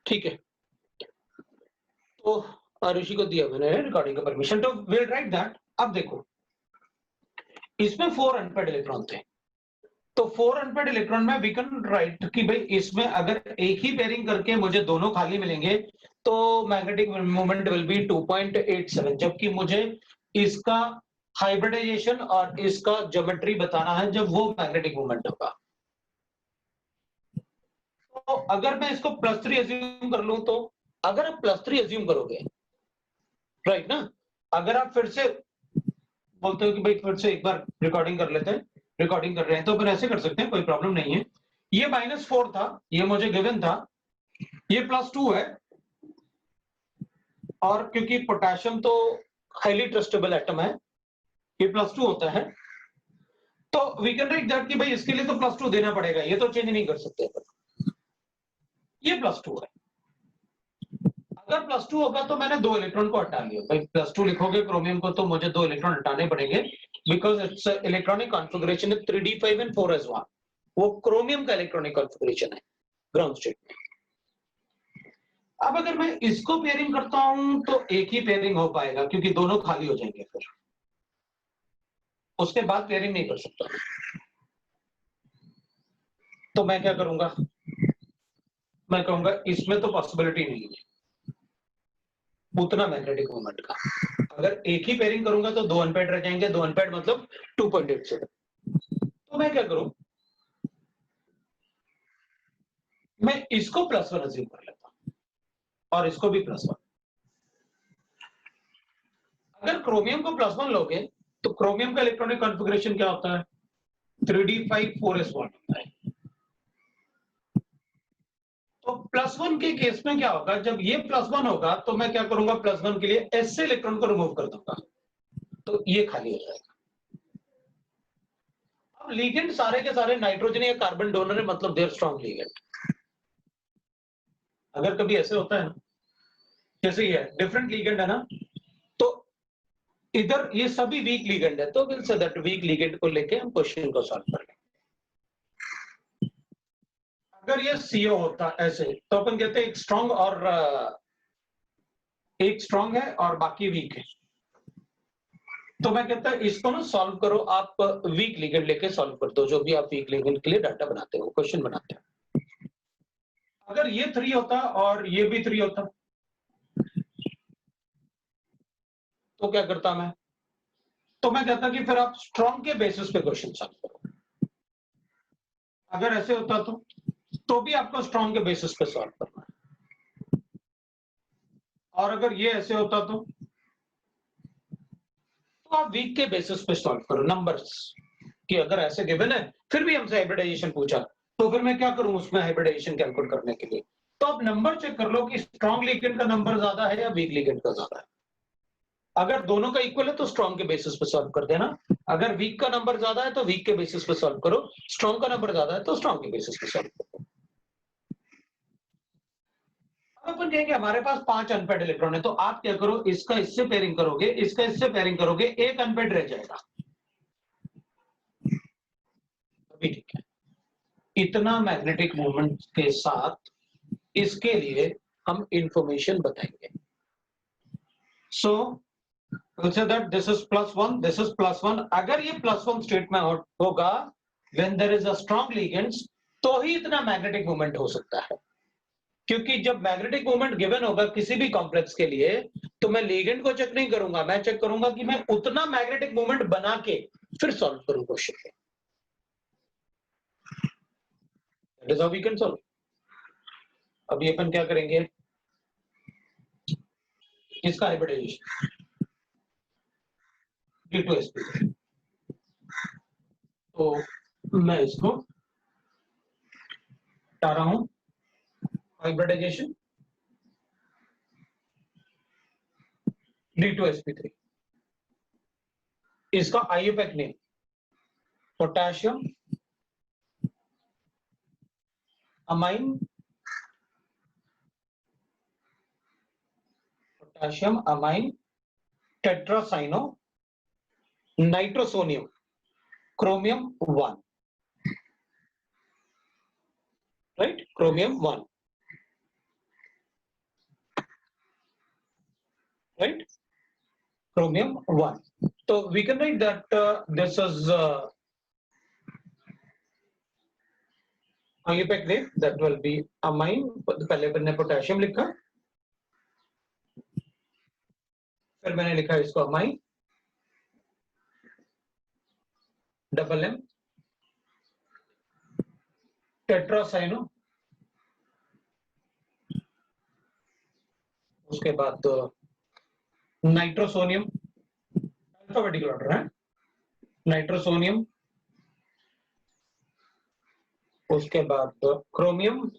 ठीक है, तो ऋषि को दिया मैंने रिकॉर्डिंग का परमिशन, तो विल राइट दैट। अब देखो इसमें 4 अनपेड इलेक्ट्रॉन थे, तो 4 अनपेड इलेक्ट्रॉन में वी कैन राइट कि भाई इसमें अगर एक ही पेयरिंग करके मुझे दोनों खाली मिलेंगे तो मैग्नेटिक मोमेंट विल बी 2.87, जबकि मुझे इसका हाइब्रिडाइजेशन और इसका ज्योमेट्री बताना है जब वो मैग्नेटिक मोमेंट होगा। तो अगर मैं इसको +3 एज्यूम कर लूं, तो अगर आप +3 एज्यूम करोगे, राइट ना, अगर आप फिर से बोलते हो कि भाई फिर से एक बार रिकॉर्डिंग कर लेते हैं, रिकॉर्डिंग कर रहे हैं, तो फिर ऐसे कर सकते हैं, कोई प्रॉब्लम नहीं है। ये -4 था, ये मुझे गिवन था, ये +2 है, और क्योंकि पोटेशियम तो हाईली ट्रस्टेबल एटम है, ये +2 होता है, तो वी कैन राइट दैट कि भाई इसके लिए तो +2 देना पड़ेगा, ये तो चेंज नहीं कर सकते, ये +2 है। अगर +2 होगा तो मैंने 2 इलेक्ट्रॉन को हटा लिया। भाई +2 लिखोगे क्रोमियम को तो मुझे 2 इलेक्ट्रॉन हटाने पड़ेंगे, बिकॉज इट्स इलेक्ट्रॉनिक कॉन्फ़िगरेशन है 3d5 एंड 4s1, वो क्रोमियम का इलेक्ट्रॉनिक कॉन्फ़िगरेशन है ग्राउंड स्टेट में। अब अगर मैं इसको पेयरिंग करता हूं तो एक ही पेयरिंग हो पाएगा, क्योंकि दोनों खाली हो जाएंगे, फिर उसके बाद पेयरिंग नहीं कर सकता। तो मैं क्या करूंगा, मैं कहूंगा इसमें तो पॉसिबिलिटी नहीं है उतना मैग्नेटिक मोमेंट का। अगर एक ही पेयरिंग करूंगा तो 2 अनपेड रह जाएंगे, 2 अनपेड मतलब 2.87। तो मैं क्या करूं, मैं इसको +1 अज्यूम कर लेता हूं और इसको भी +1। अगर क्रोमियम को +1 लोगे तो क्रोमियम का इलेक्ट्रॉनिक कॉन्फ़िगरेशन क्या होता है, 3d5 4s1 होता है। तो +1 के केस में क्या होगा, जब ये +1 होगा तो मैं क्या करूंगा, +1 के लिए S से इलेक्ट्रॉन को रिमूव कर दूंगा, तो ये खाली हो जाएगा। अब लिगेंड सारे के सारे नाइट्रोजन या कार्बन डोनर है, मतलब देयर स्ट्रॉन्ग लिगेंड। अगर कभी ऐसे होता है ना, जैसे ये डिफरेंट लिगेंड है ना, तो इधर ये सभी वीक लिगेंड है, तो will say that week ligand को लेके हम क्वेश्चन को सॉल्व करेंगे। अगर ये CO होता ऐसे, तो अपन कहते हैं एक स्ट्रॉन्ग और एक स्ट्रॉन्ग है और बाकी वीक है, तो मैं कहता है इसको ना सॉल्व करो, आप वीक लिगेंड लेके सॉल्व कर दो, जो भी आप वीक लिगेंड के लिए डाटा बनाते हो, क्वेश्चन बनाते हो। अगर ये 3 होता और ये भी 3 होता तो क्या करता मैं, तो मैं कहता कि फिर आप स्ट्रॉन्ग के बेसिस पे क्वेश्चन सॉल्व करो। अगर ऐसे होता तो भी आपको स्ट्रॉन्ग के बेसिस पे सॉल्व करना है, और अगर ये ऐसे होता तो आप वीक के बेसिस पे सॉल्व करो नंबर्स, कि अगर ऐसे गिवन है फिर भी हमसे हाइब्रिडाइजेशन पूछा, तो फिर मैं क्या करूं उसमें हाइब्रिडाइजेशन कैलकुलेट करने के लिए, तो आप नंबर चेक कर लो कि स्ट्रॉन्ग लिगेंड का नंबर ज्यादा है या वीक लिगेंड का ज्यादा है। अगर दोनों का इक्वल है तो स्ट्रॉन्ग के बेसिस पे सॉल्व कर देना, अगर वीक का नंबर ज्यादा है तो वीक के बेसिस पे सॉल्व करो, स्ट्रॉन्ग का नंबर ज्यादा है तो स्ट्रॉन्ग के बेसिस पे सॉल्व करो। अपन कहेंगे हमारे पास 5 अनपेड इलेक्ट्रॉन है, तो आप क्या करो, इसका इससे पेयरिंग करोगे, इसका इससे पेयरिंग करोगे, एक अनपेड रह जाएगा, अभी ठीक है। इतना मैग्नेटिक मोमेंट के साथ इसके लिए हम इंफॉर्मेशन बताएंगे। सो we'll say that this is +1, this is +1। अगर ये +1 स्टेट में होगा when there is a strong ligands, तो ही इतना मैग्नेटिक मोमेंट हो सकता है, क्योंकि जब मैग्नेटिक मोमेंट गिवन होगा किसी भी कॉम्प्लेक्स के लिए, तो मैं लिगेंड को चेक नहीं करूंगा, मैं चेक करूंगा कि मैं उतना मैग्नेटिक मोमेंट बना के फिर सॉल्व करूं question. That is how we can solve. अभी अपन क्या करेंगे, इसका हाइब्रिडाइजेशन D2sp3, तो मैं इसको हटा रहा हूं, हाइब्रिडाइजेशन D2sp3, इसका IUPAC name potassium amine, potassium amine tetracyano nitrosonium chromium 1, right, chromium 1। chromium 1. So we can write that this is IUPAC name, that will be amine. पहले मैंने पोटेशियम लिखा, फिर मैंने लिखा इसको अमाइन, डबल एम, टेट्रासाइनो, उसके बाद नाइट्रोसोनियम, अल्फाबेटिकल ऑर्डर है, नाइट्रोसोनियम, उसके बाद क्रोमियम,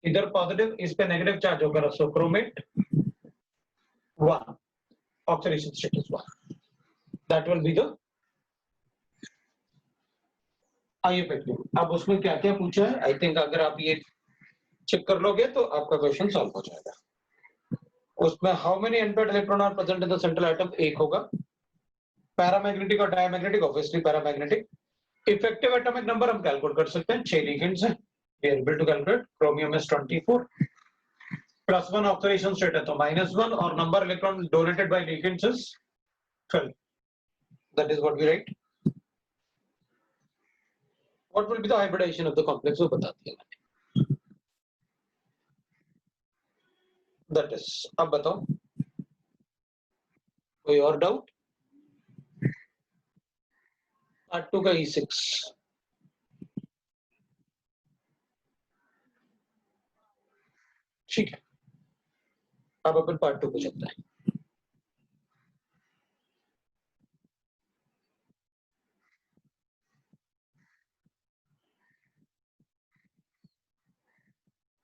इधर पॉजिटिव, इस पे नेगेटिव चार्ज होगा, so chromate 1, oxidation status 1, that will be the IUPAC name. अब उसमें क्या क्या पूछा है, आई थिंक अगर आप ये चेक कर लोगे तो आपका क्वेश्चन सॉल्व हो जाएगा. उसमें how many unpaired electron are present in the central atom, एक होगा. पैरामैग्नेटिक और diamagnetic, obviously paramagnetic. Effective atomic number हम कैलकुलेट कर सकते हैं, 6 लिगेंड्स हैं, we are able to calculate. Chromium is 24, +1 oxidation state है तो -1, और number electron donated by ligands is 12. That is what we write. What will be the hybridization of the complex, वो बता दिया मैंने. दैट इज, अब बताओ कोई और डाउट. पार्ट 2 का E6. ठीक है, अब अपन पार्ट 2 पे चलते हैं.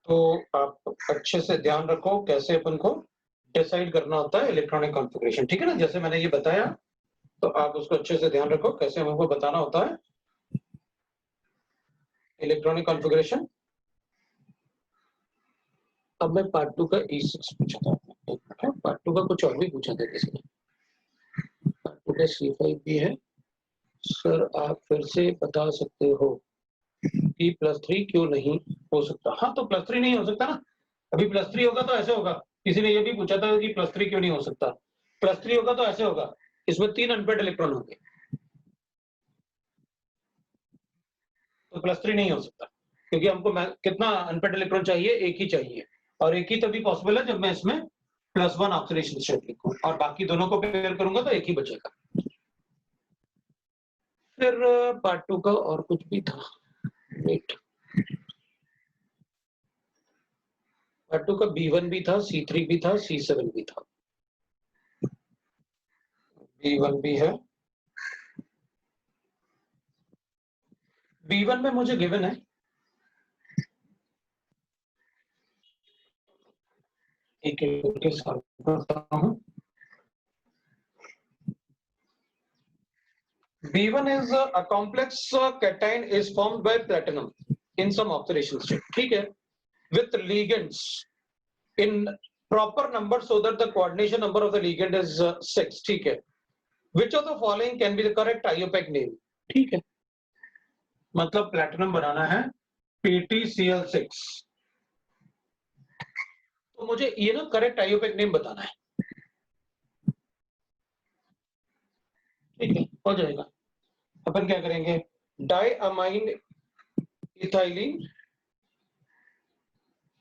तो आप अच्छे से ध्यान रखो कैसे अपन को डिसाइड करना होता है इलेक्ट्रॉनिक कॉन्फ़िगरेशन, ठीक है ना. जैसे मैंने ये बताया तो आप उसको अच्छे से ध्यान रखो कैसे हमको बताना होता है इलेक्ट्रॉनिक कॉन्फ़िगरेशन. अब मैं पार्ट 2 का E6 पूछा था, पार्ट 2 का कुछ और भी पूछा था किसी ने. पार्ट 2 का C5 भी है. सर आप फिर से बता सकते हो कि +3 क्यों नहीं हो सकता. हाँ, तो +3 नहीं हो सकता ना. अभी +3 होगा तो ऐसे होगा. किसी ने ये भी पूछा था कि +3 क्यों नहीं हो सकता. +3 होगा तो ऐसे होगा, इसमें 3 अनपेयर्ड इलेक्ट्रॉन होंगे, तो +3 नहीं हो सकता, क्योंकि हमको कितना अनपेयर्ड इलेक्ट्रॉन चाहिए, एक ही चाहिए, और एक ही तभी पॉसिबल है जब मैं इसमें +1 ऑक्सीडेशन स्टेट लिखूं, और बाकी दोनों को पेयर करूंगा तो एक ही बचेगा. फिर पार्ट 2 का और कुछ भी था, वेट. पार्ट 2 का B1 भी था, C3 भी था, C7 भी था. B1 भी है. B1 में मुझे गिवन है, एक के साथ करता हूं. B1 is a complex cation is formed by platinum in some oxidation state, ठीक है, with ligands in proper number so that the coordination number of the ligand is 6, ठीक है. Which of the following can be the correct IUPAC name, ठीक है. मतलब platinum बनाना है PtCl6, तो मुझे ये ना करेक्ट IUPAC नेम बताना है, ठीक है, हो जाएगा. अपन क्या करेंगे, डाइअमाइन इथाइलिन,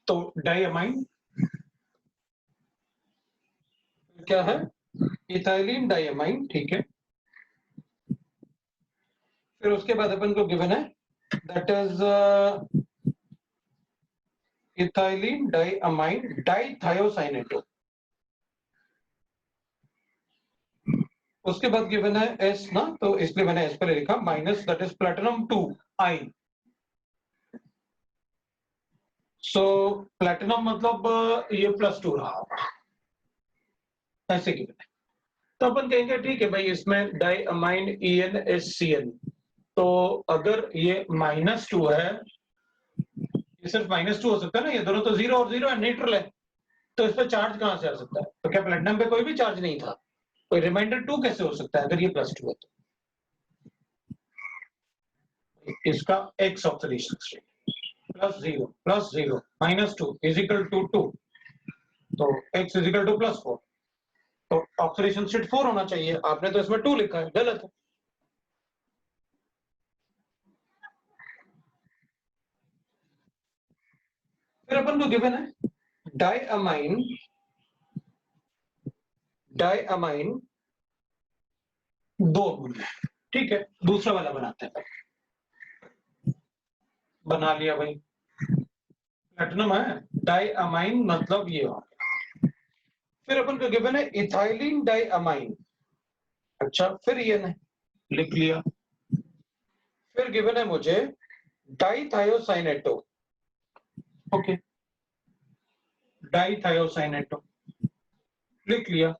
तो डाइअमाइन क्या है, इथाइलिन डाइअमाइन, ठीक है. फिर उसके बाद अपन को गिवन है दैट इज इथाइलिन डाइअमाइन डाइथायोसाइनेटो. उसके बाद गिवन है S ना, तो इसलिए मैंने S पर लिखा minus, that is platinum 2 I. So platinum मतलब ये +2 रहा होगा, ऐसे गिवन है. तो अपन कहेंगे ठीक है भाई, इसमें डाइअमाइन EnSCN, तो अगर ये -2 है, ये सिर्फ -2 हो सकता है ना, ये दोनों तो 0 और 0 है, न्यूट्रल है, तो इस पर चार्ज कहां से आ सकता है. तो क्या प्लैटिनम पे कोई भी चार्ज नहीं था, तो रिमाइंडर 2 कैसे हो सकता है अगर ये +2 है. तो इसका X oxidation state +0 +0 -2 is equal to 2, तो X is equal to +4. Oxidation state 4 होना चाहिए, आपने तो इसमें 2 लिखा है, गलत है। फिर अपन को गिवन है डायअमाइन दो गुण है, ठीक है। दूसरा वाला बनाते हैं, बना लिया भाई। प्लेटिनम है, डायअमाइन मतलब ये हो गया। फिर अपन को गिवन है इथाइलिन डायअमाइन, अच्छा फिर ये नहीं लिख लिया। फिर गिवन है मुझे डाइथायोसाइनेटो, ओके, डाइथायोसाइनेटो लिख लिया।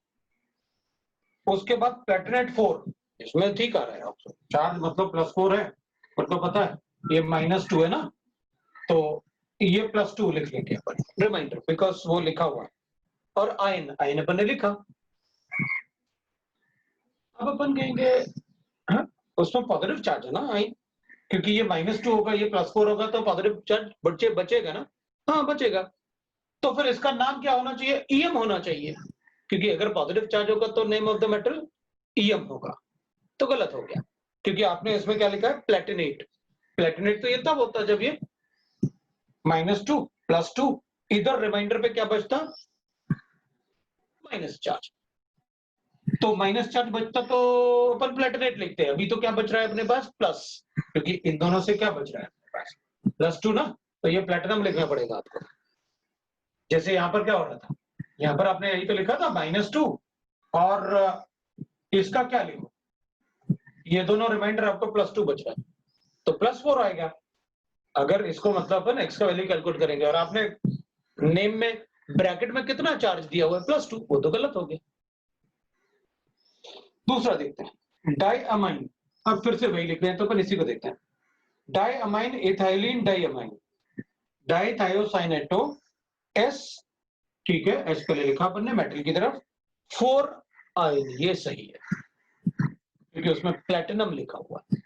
उसके बाद प्लेटिनेट 4, इसमें ठीक आ रहा है आपको, चार्ज मतलब +4 है, मतलब पता है ये -2 है ना, तो ये +2 लिख लेंगे अपन रिमाइंडर, बिकॉज वो लिखा हुआ है। और आयन, आयन अपन ने लिखा। अब अपन कहेंगे हाँ, उसमें पॉजिटिव चार्ज है ना आयन, क्योंकि ये -2 होगा, ये +4 होगा, तो पॉजिटिव चार्ज बचेगा ना, हाँ बचेगा। तो फिर इसका नाम क्या होना चाहिए? ईएम होना चाहिए, क्योंकि अगर पॉजिटिव चार्ज होगा तो name of the metal EM होगा, तो गलत हो गया, क्योंकि आपने इसमें क्या लिखा है? प्लेटिनेट। प्लेटिनेट तो ये तब होता है जब ये -2 +2, इधर रिमाइंडर पे क्या बचता? Minus charge. तो माइनस चार्ज बचता तो अपन प्लेटिनेट लिखते हैं। अभी तो क्या बच रहा है अपने पास? प्लस, क्योंकि इन दोनों से क्या बच रहा है अपने पास? +2 ना, तो ये प्लेटिनम लिखना पड़ेगा आपको। जैसे यहाँ पर क्या हो रहा था, यहाँ पर आपने यही तो लिखा था -2, और इसका क्या लिखो, ये दोनों रिमाइंडर आपको +2 बच रहा है, तो +4 आएगा। अगर इसको मतलब अपन एक्स का वैल्यू कैलकुलेट करेंगे, और आपने नेम में ब्रैकेट में कितना चार्ज दिया हुआ है? +2, वो तो गलत हो गया। दूसरा देखते हैं डायअमाइन, अब फिर से वही लिख रहे हैं तो अपन इसी को देखते हैं। डायअमाइन इथाइलिन डायअमाइन डाइथायोसाइनेटो एस, ठीक है, एस पहले लिखा अपन ने मेटल की तरफ, 4 आयन, ये सही है क्योंकि उसमें प्लेटिनम लिखा हुआ है,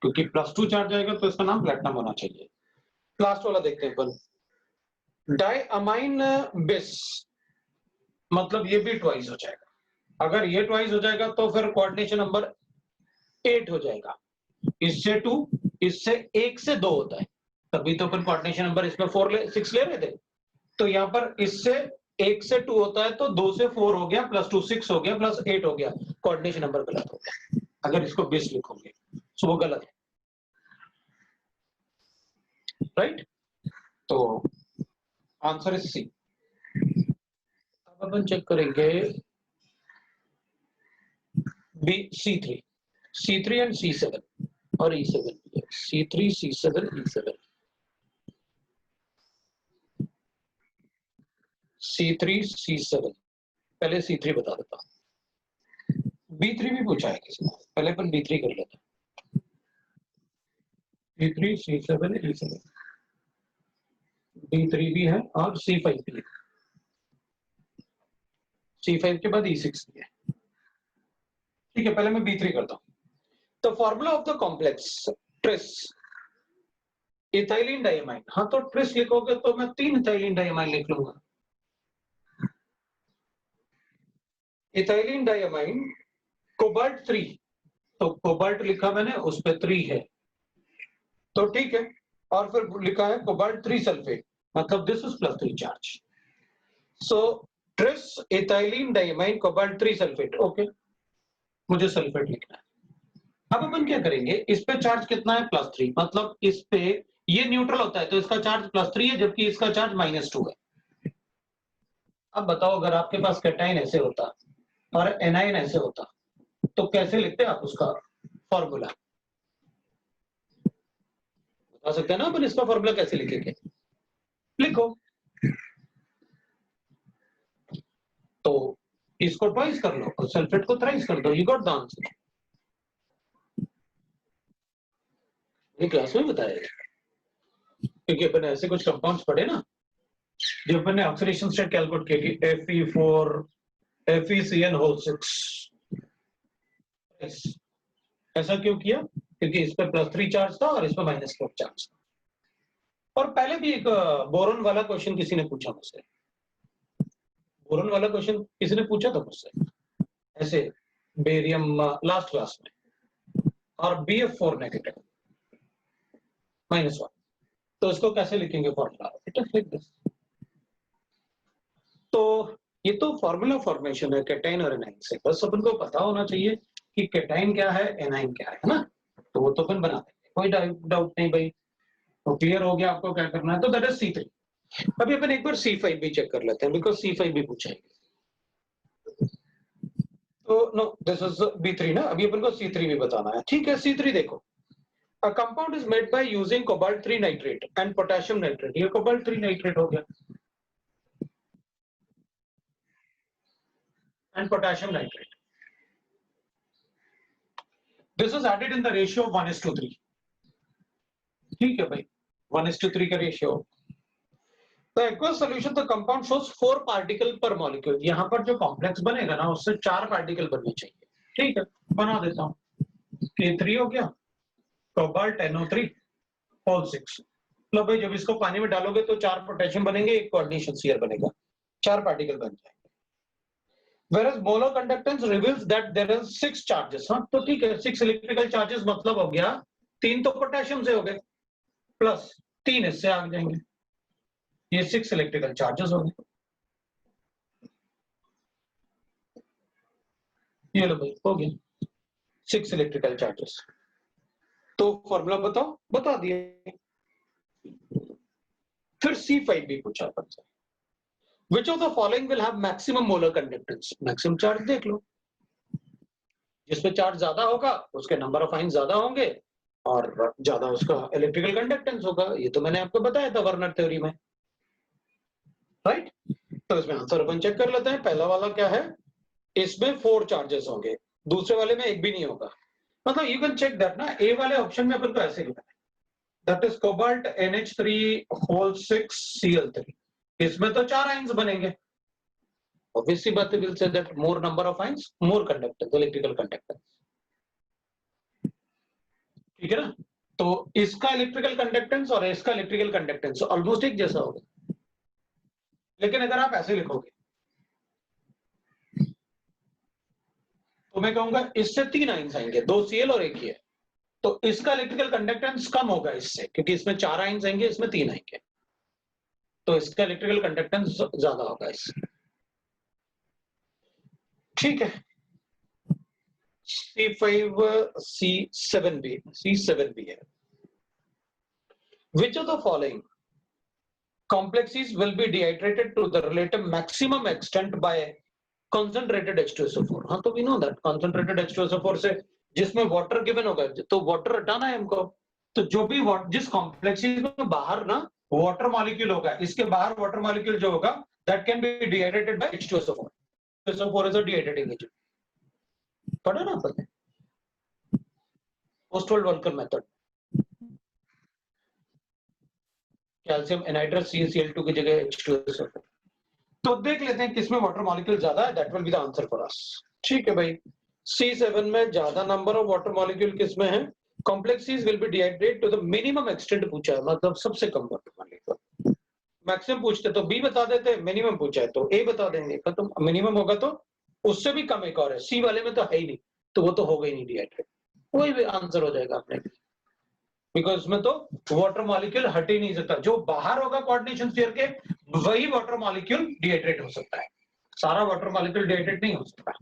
क्योंकि +2 चार्ज आएगा तो इसका नाम प्लेटिनम होना चाहिए। लास्ट वाला देखते हैं अपन, डायअमाइन बिस, मतलब ये भी ट्वाइस हो जाएगा। अगर ये ट्वाइस हो जाएगा तो फिर कोऑर्डिनेशन नंबर 8 हो जाएगा। इससे 2, इससे 1 से 2 होता है, तभी तो अपन कोऑर्डिनेशन नंबर इसमें 6 ले रहे थे। तो यहाँ पर इससे 1 से 2 होता है, तो 2 से 4 हो गया, +2 6 हो गया, +8 हो गया, कोऑर्डिनेशन नंबर गलत हो गया। अगर इसको 20 लिखोगे तो वो गलत है, राइट? तो आंसर इज सी। अब अपन चेक करेंगे बी, C3 एंड C7 और E7, C3 C7 E7, C3 C7, पहले C3 बता देता हूं। B3 भी पूछा है किसी ने, पहले अपन B3 कर लेते हैं। C3 C7 E7, B3 भी है और C5 भी है, C5 के बाद E6 भी है। ठीक है, पहले मैं B3 करता हूं। तो formula of the complex tris ethylene diamine, हाँ तो ट्रिस लिखोगे तो मैं 3 इथाइलिन डायमाइन लिख लूंगा। इथाइलिन डायमाइन कोबाल्ट 3, तो कोबाल्ट लिखा मैंने, उस पे 3 है, तो ठीक है। और फिर लिखा है कोबाल्ट 3 सल्फेट, मतलब this is +3 charge. So tris ethylene diamine cobalt 3 sulphate, okay, मुझे सल्फेट लिखना है। अब अपन क्या करेंगे, इस पे चार्ज कितना है? +3, मतलब इस पे ये न्यूट्रल होता है तो इसका चार्ज +3 है, जबकि इसका चार्ज -2 है। अब बताओ, अगर आपके पास कैटाइन ऐसे होता और एनाइन ऐसे होता तो कैसे लिखते आप उसका फॉर्मूला? बता सकते हैं ना अपन इसका फॉर्मूला कैसे लिखेंगे? लिखो। तो इसको ट्वाइस कर लो और सल्फेट को थ्राइस कर दो, यू गॉट द आंसर। ये क्लास में बताया है, क्योंकि अपन ऐसे कुछ कंपाउंड्स पढ़े ना, जब अपन ने ऑक्सीडेशन स्टेट कैलकुलेट किया कि Fe4 FeCN6, ऐसा क्यों किया? क्योंकि इस पर +3 चार्ज था और इस पर -4 चार्ज था। और पहले भी एक बोरॉन वाला क्वेश्चन किसी ने पूछा मुझसे, बोरॉन वाला क्वेश्चन किसी ने पूछा था मुझसे ऐसे बेरियम लास्ट क्लास में, और BF4 नेगेटिव -1, तो इसको कैसे लिखेंगे formula? It is like this. तो ये तो फॉर्मूला फॉर्मेशन है कैटाइन और एनाइन से, बस अपन को पता होना चाहिए कि कैटाइन क्या है, एनाइन क्या है ना, तो वो तो अपन बना देंगे, कोई डाउट नहीं भाई। तो क्लियर हो गया आपको क्या करना है, तो दैट इज C3। अभी अपन एक बार C5 भी चेक कर लेते हैं, बिकॉज C5 भी पूछा है। तो नो दिस इज B3 ना, अभी अपन को C3 भी बताना है, ठीक है। C3 देखो, a compound is made by using cobalt 3 nitrate and potassium nitrate, ये cobalt 3 nitrate हो गया and potassium nitrate, this is added in the ratio of 1:3, ठीक है भाई, 1:3 का रेशियो। तो aqueous solution the compound shows 4 particle per molecule, यहाँ पर जो कॉम्प्लेक्स बनेगा ना उससे 4 पार्टिकल बनने चाहिए, ठीक है, बना देता हूँ। K3 हो गया, कोबाल्ट NO3 होल 6, मतलब भाई जब इसको पानी में डालोगे तो 4 पोटेशियम बनेंगे, एक कोऑर्डिनेशन शेयर बनेगा, 4 पार्टिकल बन जाएंगे। Whereas molar conductance reveals that there are 6 charges, हाँ तो ठीक है, 6 इलेक्ट्रिकल चार्जेस मतलब हो गया 3 तो पोटेशियम से हो गए प्लस 3 इससे आ जाएंगे, ये 6 इलेक्ट्रिकल चार्जेस हो गए। ये लो भाई हो गया 6 इलेक्ट्रिकल चार्जेस। तो फॉर्मूला बताओ, बता दिए। फिर C5 भी पूछा था, which of the following will have maximum molar conductance, maximum charge देख लो, जिसपे चार्ज ज्यादा होगा उसके नंबर ऑफ आयन ज्यादा होंगे और ज्यादा उसका इलेक्ट्रिकल कंडक्टेंस होगा, ये तो मैंने आपको बताया था वर्नर थ्योरी में, राइट। तो इसमें आंसर अपन चेक कर लेते हैं। पहला वाला क्या है, इसमें 4 चार्जेस होंगे, दूसरे वाले में एक भी नहीं होगा, मतलब यू कैन चेक दैट ना, ए वाले ऑप्शन में अपन को ऐसे लिखा है, that is cobalt NH3 whole 6 Cl3, इसमें तो 4 आयन्स बनेंगे, obviously but will say that more number of ions more conductance, electrical conductance, ठीक है ना। तो इसका इलेक्ट्रिकल कंडक्टेंस और इसका इलेक्ट्रिकल कंडक्टेंस ऑलमोस्ट एक जैसा होगा, लेकिन अगर आप ऐसे लिखोगे तो मैं कहूंगा इससे 3 आयन्स आएंगे, 2 Cl और 1 ही है, तो इसका इलेक्ट्रिकल कंडक्टेंस कम होगा इससे, क्योंकि इसमें 4 आयन्स आएंगे, इसमें 3 आएंगे, तो इसका इलेक्ट्रिकल कंडक्टेंस ज्यादा होगा इससे, ठीक है। C5 C7 भी है। Which of the following complexes will be dehydrated to the relative maximum extent by concentrated H2SO4? हाँ तो we know that concentrated H2SO4 से जिसमें वाटर गिवन होगा, तो वाटर हटाना है हमको, तो जो भी जिस कॉम्प्लेक्सेस में बाहर ना वाटर मॉलिक्यूल होगा, इसके बाहर वाटर मॉलिक्यूल जो होगा that can be dehydrated by H2SO4. H2SO4 is a dehydrating agent, पढ़ा ना आपने Ostwald Volcker method, calcium anhydrous CaCl2 की जगह H2SO4। तो देख लेते हैं किसमें वाटर मॉलिक्यूल ज्यादा है, that will be the answer for us, ठीक है भाई। C7 में ज्यादा नंबर ऑफ वाटर मॉलिक्यूल किसमें है, complexes will be dehydrated to the minimum extent पूछा है, मतलब सबसे कम वाटर मॉलिक्यूल, मैक्सिमम पूछते तो B बता देते, मिनिमम पूछा है तो A बता देंगे, खत्म। मिनिमम होगा तो उससे भी कम एक और है, C वाले में तो है ही नहीं, तो वो तो होगा ही नहीं डिहाइड्रेट, कोई भी आंसर हो जाएगा अपने, बिकॉज उसमें तो वाटर मॉलिक्यूल हट ही नहीं सकता, जो बाहर होगा कोऑर्डिनेशन स्फीयर के वही वाटर मॉलिक्यूल डिहाइड्रेट हो सकता है, सारा वाटर मॉलिक्यूल डिहाइड्रेट नहीं हो सकता।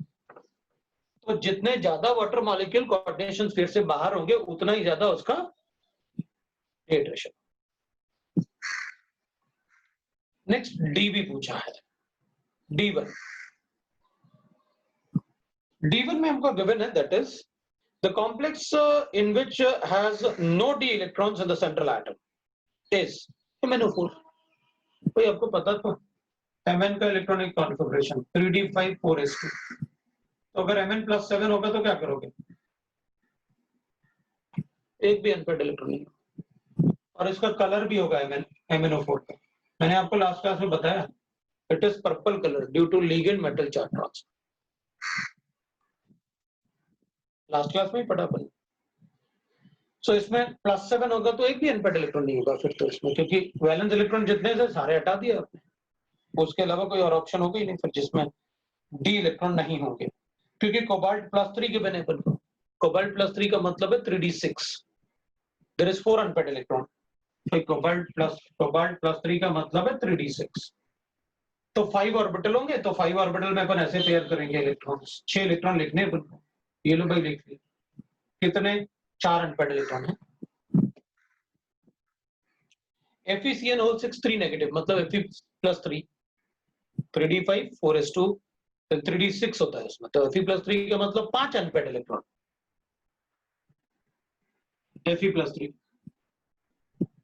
तो जितने ज्यादा वाटर मॉलिक्यूल कोऑर्डिनेशन स्फीयर से बाहर होंगे उतना ही ज्यादा उसका डिहाइड्रेशन। नेक्स्ट डी भी पूछा है, D1 में हमको गिवन है that is the complex in which has no d electrons in the central atom is MnO4। कोई आपको पता था Mn का इलेक्ट्रॉनिक कॉन्फ़िगरेशन 3d5 4s2, तो अगर Mn+7 होगा तो क्या करोगे, एक भी अनपेड इलेक्ट्रॉन नहीं, और इसका कलर भी होगा MnO4 का, मैंने आपको लास्ट क्लास में बताया, it is purple colour due to ligand metal charge transfer, last class में ही पढ़ा अपन। सो इसमें +7 होगा तो एक भी अनपेड इलेक्ट्रॉन नहीं होगा फिर तो इसमें, क्योंकि वैलेंस इलेक्ट्रॉन जितने से सारे हटा दिए आपने, उसके अलावा कोई और ऑप्शन होगा ही नहीं फिर जिसमें डी इलेक्ट्रॉन नहीं होंगे, क्योंकि कोबाल्ट +3 के बने पर कोबाल्ट +3 का मतलब है 3d6, there is 4 unpaired electron, तो कोबाल्ट+3 का मतलब है 3d6, तो 5 ऑर्बिटल होंगे, तो 5 ऑर्बिटल में अपन ऐसे पेयर करेंगे इलेक्ट्रॉन्स, 6 इलेक्ट्रॉन लिखने हैं अपन को, ये लो भाई लिख लिया, कितने 4 अनपेयर्ड इलेक्ट्रॉन है। FeCN6 3 नेगेटिव मतलब Fe+3 3d5 4s2 3d6 होता है उसमें, तो Fe+3 का मतलब 5 अनपेयर्ड इलेक्ट्रॉन Fe+3,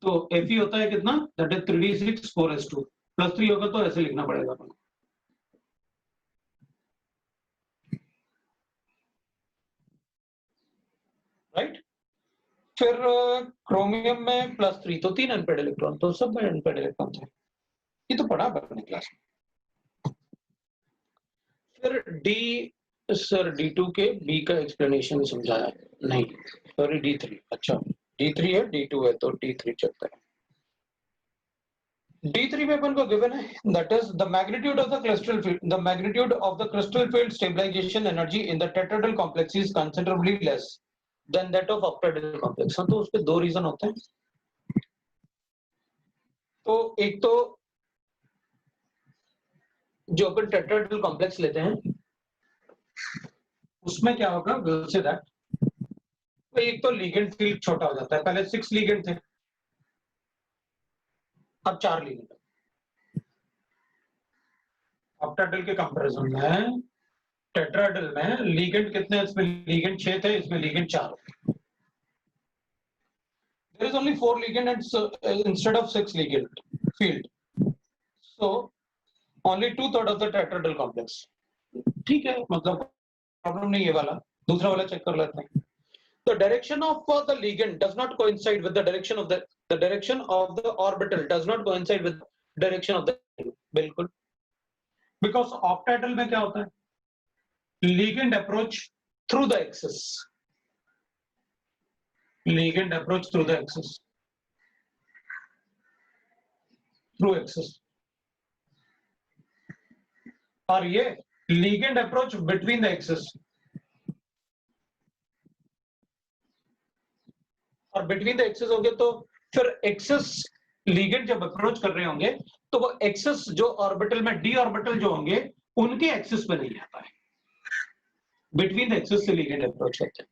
तो Fe होता है कितना, दैट इज 3d6 4s2 +3 होगा तो ऐसे लिखना पड़ेगा अपन को, राइट। फिर क्रोमियम में +3 तो 3 अनपेयर्ड इलेक्ट्रॉन, तो सब में अनपेयर्ड इलेक्ट्रॉन थे, ये तो पढ़ा अपने क्लास में। फिर डी सर D2 के बी का एक्सप्लेनेशन समझाया नहीं, सॉरी D3, अच्छा D3 है D2 है तो D3 चलता है। D3 में अपन को गिवन है that is the magnitude of the crystal field, the magnitude of the crystal field stabilization energy in the tetrahedral complex is considerably less than that of octahedral complex। हाँ, तो उसके दो reason होते हैं, तो एक तो जो अपन टेट्राहेड्रल कॉम्प्लेक्स लेते हैं उसमें क्या होगा, विल से दैट, तो एक तो लिगेंड फील्ड छोटा हो जाता है, पहले 6 लिगेंड थे अब 4 लिगेंड, ऑक्टाहेड्रल के कंपैरिजन में टेट्राहेड्रल में लिगेंड कितने, इसमें लिगेंड 6 थे, इसमें ligand 4, there is only 4 ligand and so, instead of 6 ligand field, so only 2/3 of the tetrahedral complex, ठीक है, मतलब प्रॉब्लम नहीं है वाला, दूसरा वाला चेक कर लेते हैं। The direction of the ligand does not coincide with the direction of the direction of the orbital does not coincide with the direction of the, बिल्कुल, because octahedral में क्या होता है, ligand approach through the axis, ligand approach through the axis, through axis, और ये ligand approach between the axis, और between the access होंगे तो फिर एक्सेस लिगेंड जब अप्रोच कर रहे होंगे तो वो एक्सेस जो ऑर्बिटल में डी ऑर्बिटल जो होंगे उनके एक्सेस पे नहीं आता है, बिटवीन द एक्सेस से लिगेंड अप्रोच करते हैं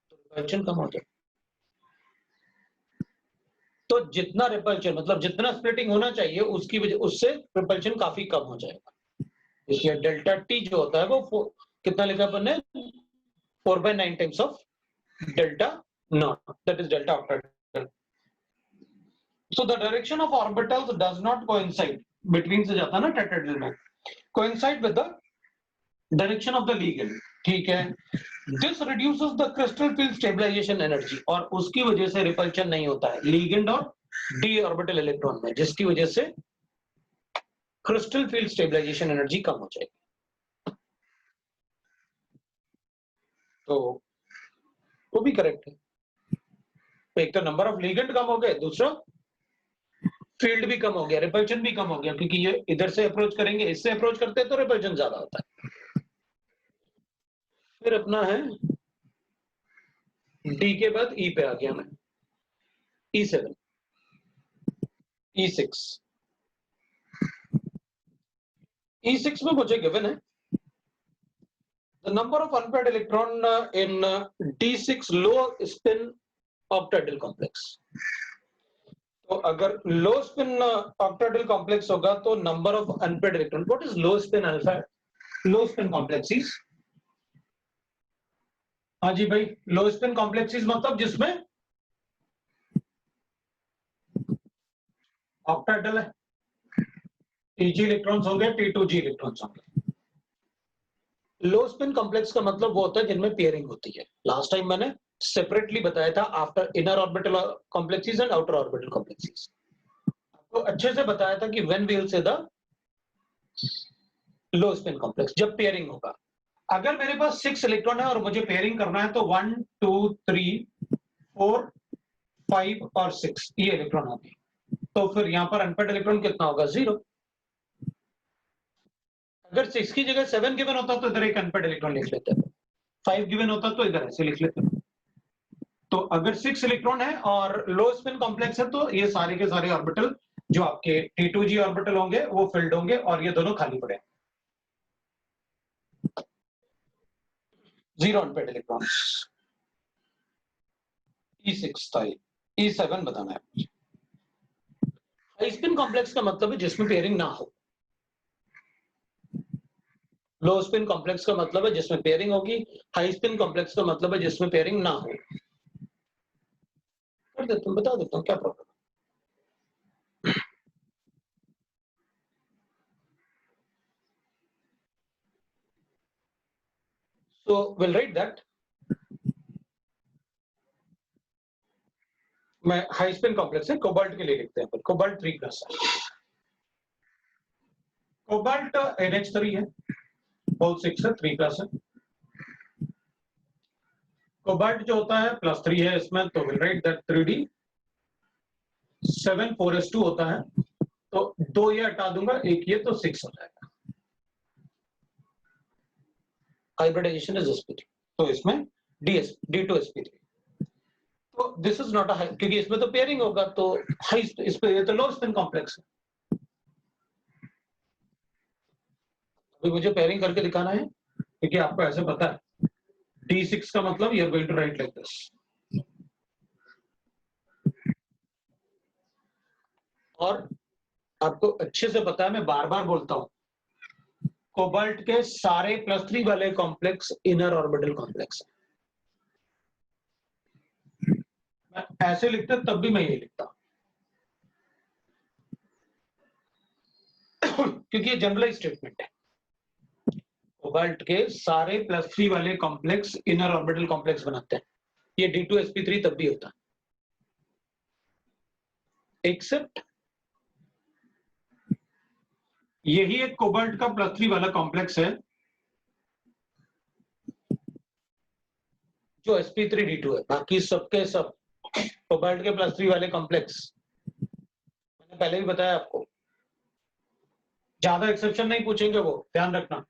तो रिपल्शन कम हो जाए, तो जितना रिपल्शन मतलब जितना स्प्लिटिंग होना चाहिए उसकी वजह उससे रिपल्शन काफी कम हो जाएगा, इसलिए डेल्टा टी जो होता है वो कितना लिखा अपन ने 4/9 times of delta not, that is delta octahedral. So the direction of orbitals does not coincide between से जाता है ना tetrahedral में, coincide with the direction of the ligand, ठीक है, this reduces the crystal field stabilization energy और उसकी वजह से repulsion नहीं होता है ligand और d orbital electron में, जिसकी वजह से crystal field stabilization energy कम हो जाएगी, तो वो भी करेक्ट है, एक तो नंबर ऑफ लिगेंड कम हो गए, दूसरा फील्ड भी कम हो गया, रिपल्शन भी कम हो गया, क्योंकि ये इधर से अप्रोच करेंगे, इससे अप्रोच करते हैं तो रिपल्शन ज्यादा होता है। फिर अपना है डी के बाद ई पे आ गया मैं, E7 E6 E6 में मुझे गिवन है the number of unpaired electron in D6 low spin octahedral complex, तो अगर लो स्पिन ऑक्टाहेड्रल कॉम्प्लेक्स होगा तो number of unpaired electron, what is low spin alpha, low spin complexes, हाँ जी भाई, लो स्पिन कॉम्प्लेक्सेस मतलब जिसमें ऑक्टाहेड्रल है, Tg इलेक्ट्रॉन्स होंगे T2g इलेक्ट्रॉन्स होंगे, लो स्पिन कॉम्प्लेक्स का मतलब वो होता है जिनमें पेयरिंग होती है, लास्ट टाइम मैंने सेपरेटली बताया था after inner orbital complexes and outer orbital complexes, तो अच्छे से बताया था कि when we will say the low spin complex, जब पेयरिंग होगा, अगर मेरे पास 6 इलेक्ट्रॉन है और मुझे पेयरिंग करना है तो 1 2 3 4 5 और 6 ये इलेक्ट्रॉन होंगे, तो फिर यहाँ पर अनपेयर्ड इलेक्ट्रॉन कितना होगा, 0, अगर 6 की जगह 7 गिवन होता तो इधर एक अनपेड इलेक्ट्रॉन लिख लेते हैं, 5 गिवन होता तो इधर ऐसे लिख लेते हैं। तो अगर 6 इलेक्ट्रॉन है और लो स्पिन कॉम्प्लेक्स है तो ये सारे के सारे ऑर्बिटल जो आपके T2G ऑर्बिटल होंगे वो फिल्ड होंगे और ये दोनों खाली पड़े। 0 अनपेड इलेक्ट्रॉन्स। E6 था, E7 बताना है। हाई स्पिन कॉम्प्लेक्स का मतलब है जिसमें पेयरिंग ना हो। लो स्पिन कॉम्प्लेक्स का मतलब है जिसमें पेयरिंग होगी, हाई स्पिन कॉम्प्लेक्स का मतलब है जिसमें पेयरिंग ना हो। कर देता हूं, बता देता हूं क्या problem. So we'll write that. मैं हाई स्पिन कॉम्प्लेक्स है, कोबाल्ट के लिए लिखते हैं, कोबाल्ट 3+ है। कोबाल्ट NH3 है, होल 6 है, 3+ है। कोबाल्ट जो होता है +3 है इसमें, तो will write that 3D 7 4s2 होता है, तो 2 ये हटा दूंगा, एक ये, तो 6 हो जाएगा। हाइब्रिडाइजेशन इज sp3, तो इसमें D2sp3। तो this is not a high, क्योंकि इसमें तो पेयरिंग होगा, तो हाई इस पे ये तो लो स्पिन कॉम्प्लेक्स है। अभी मुझे पेयरिंग करके दिखाना है, क्योंकि आपको ऐसे पता है D6 का मतलब you are going to write like this. और आपको अच्छे से पता है, मैं बार बार बोलता हूं, कोबाल्ट के सारे +3 वाले कॉम्प्लेक्स इनर ऑर्बिटल कॉम्प्लेक्स है। मैं ऐसे लिखता तब भी मैं ये लिखता क्योंकि ये जनरलाइज स्टेटमेंट है। कोबाल्ट के सारे +3 वाले कॉम्प्लेक्स इनर ऑर्बिटल कॉम्प्लेक्स बनाते हैं। ये D2sp3 तब भी होता है, एक्सेप्ट यही एक कोबाल्ट का +3 वाला कॉम्प्लेक्स है जो sp3d2 है। बाकी सबके सब कोबाल्ट के +3 वाले कॉम्प्लेक्स, मैंने पहले भी बताया आपको, ज्यादा एक्सेप्शन नहीं पूछेंगे वो, ध्यान रखना।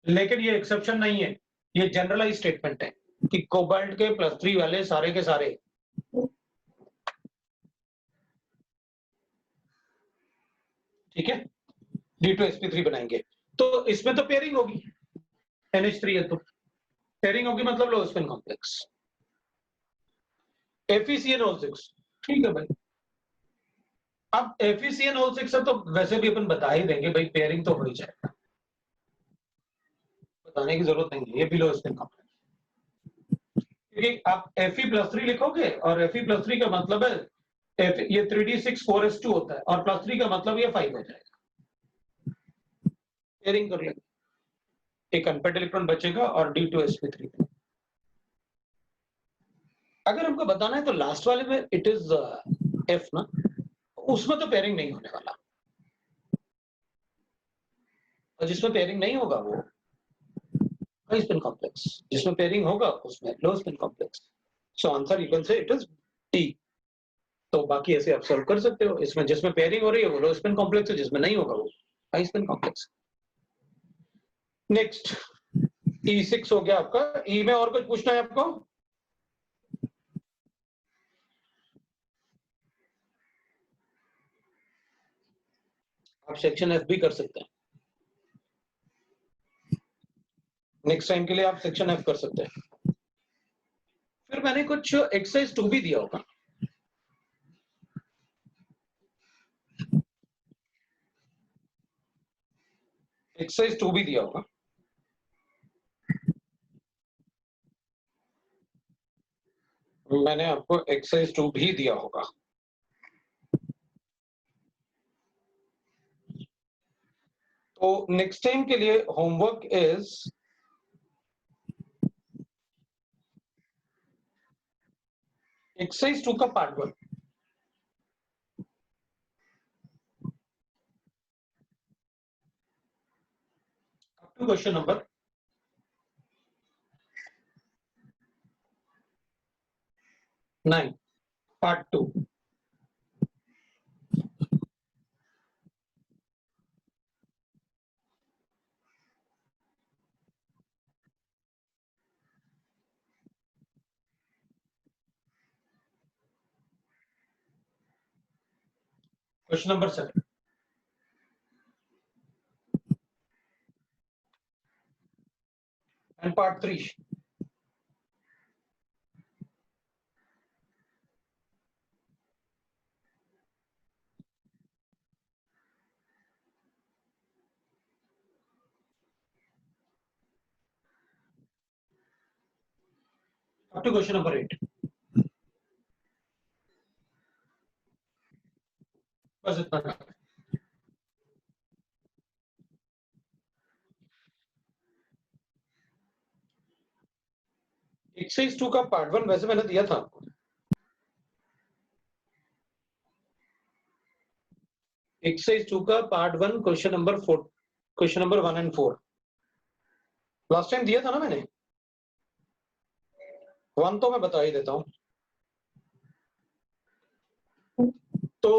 लेकिन ये एक्सेप्शन नहीं है, ये जनरलाइज स्टेटमेंट है कि कोबाल्ट के +3 वाले सारे के सारे ठीक है D2sp3 बनाएंगे। तो इसमें तो पेयरिंग होगी, NH3 है तो पेयरिंग होगी, मतलब लो स्पिन कॉम्प्लेक्स। FeCN6, ठीक है भाई। अब FeCN6 है तो वैसे भी अपन बता ही देंगे भाई, पेयरिंग तो हो ही जाएगा, बताने की जरूरत नहीं है, ये भी लो स्पिन कॉम्प्लेक्स। क्योंकि आप Fe+3 लिखोगे और Fe+3 का मतलब है ये 3d6 4s2 होता है, और +3 का मतलब ये 5 हो जाएगा। पेयरिंग कर लेंगे, एक अनपेड इलेक्ट्रॉन बचेगा और D2sp3। अगर हमको बताना है तो लास्ट वाले में इट इज F ना, उसमें तो पेयरिंग नहीं होने वाला, और जिसमें पेयरिंग नहीं होगा वो हाई स्पिन कॉम्प्लेक्स, जिसमें पेयरिंग होगा उसमें लो spin complex. So answer you can say it is T. तो बाकी ऐसे आप सॉल्व कर सकते हो, इसमें जिसमें पेयरिंग हो रही है वो लो स्पिन कॉम्प्लेक्स है, जिसमें नहीं होगा वो high spin complex. Next E6 हो गया आपका। ई में और कुछ पूछना है आपको? आप सेक्शन F भी कर सकते हैं, नेक्स्ट टाइम के लिए आप सेक्शन F कर सकते हैं। फिर मैंने कुछ एक्सरसाइज 2 भी दिया होगा, एक्सरसाइज 2 भी दिया होगा, मैंने आपको एक्सरसाइज 2 भी दिया होगा। तो नेक्स्ट टाइम के लिए होमवर्क इज एक्सरसाइज 2 का part 1। Up to question number 9, part 2। Question number 7 and part 3. Up to question number 8. बस इतना था। एक्सरसाइज 2 का पार्ट 1 वैसे मैंने दिया था आपको। एक्सरसाइज 2 का part 1 question number 4, question number 1 and 4 last time दिया था ना मैंने। 1 तो मैं बता ही देता हूं। तो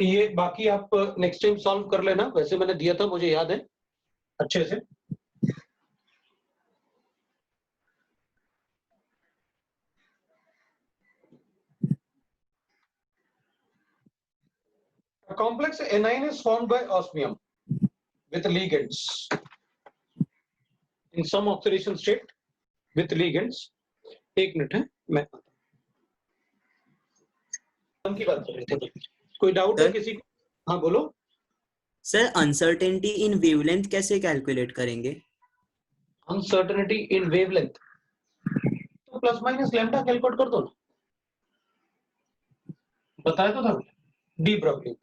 ये बाकी आप नेक्स्ट टाइम सॉल्व कर लेना, वैसे मैंने दिया था, मुझे याद है अच्छे से। A complex anion is formed by osmium with ligands in some oxidation state with ligands। एक मिनट है, मैं की बात कर रहे थे। कोई डाउट है किसी को? हाँ बोलो सर। अनसर्टेनिटी इन वेवलेंथ कैसे कैलकुलेट करेंगे? अनसर्टेनिटी इन वेवलेंथ तो प्लस माइनस लैम्डा कैलकुलेट कर दो ना, बताया तो था डी ब्रॉगली।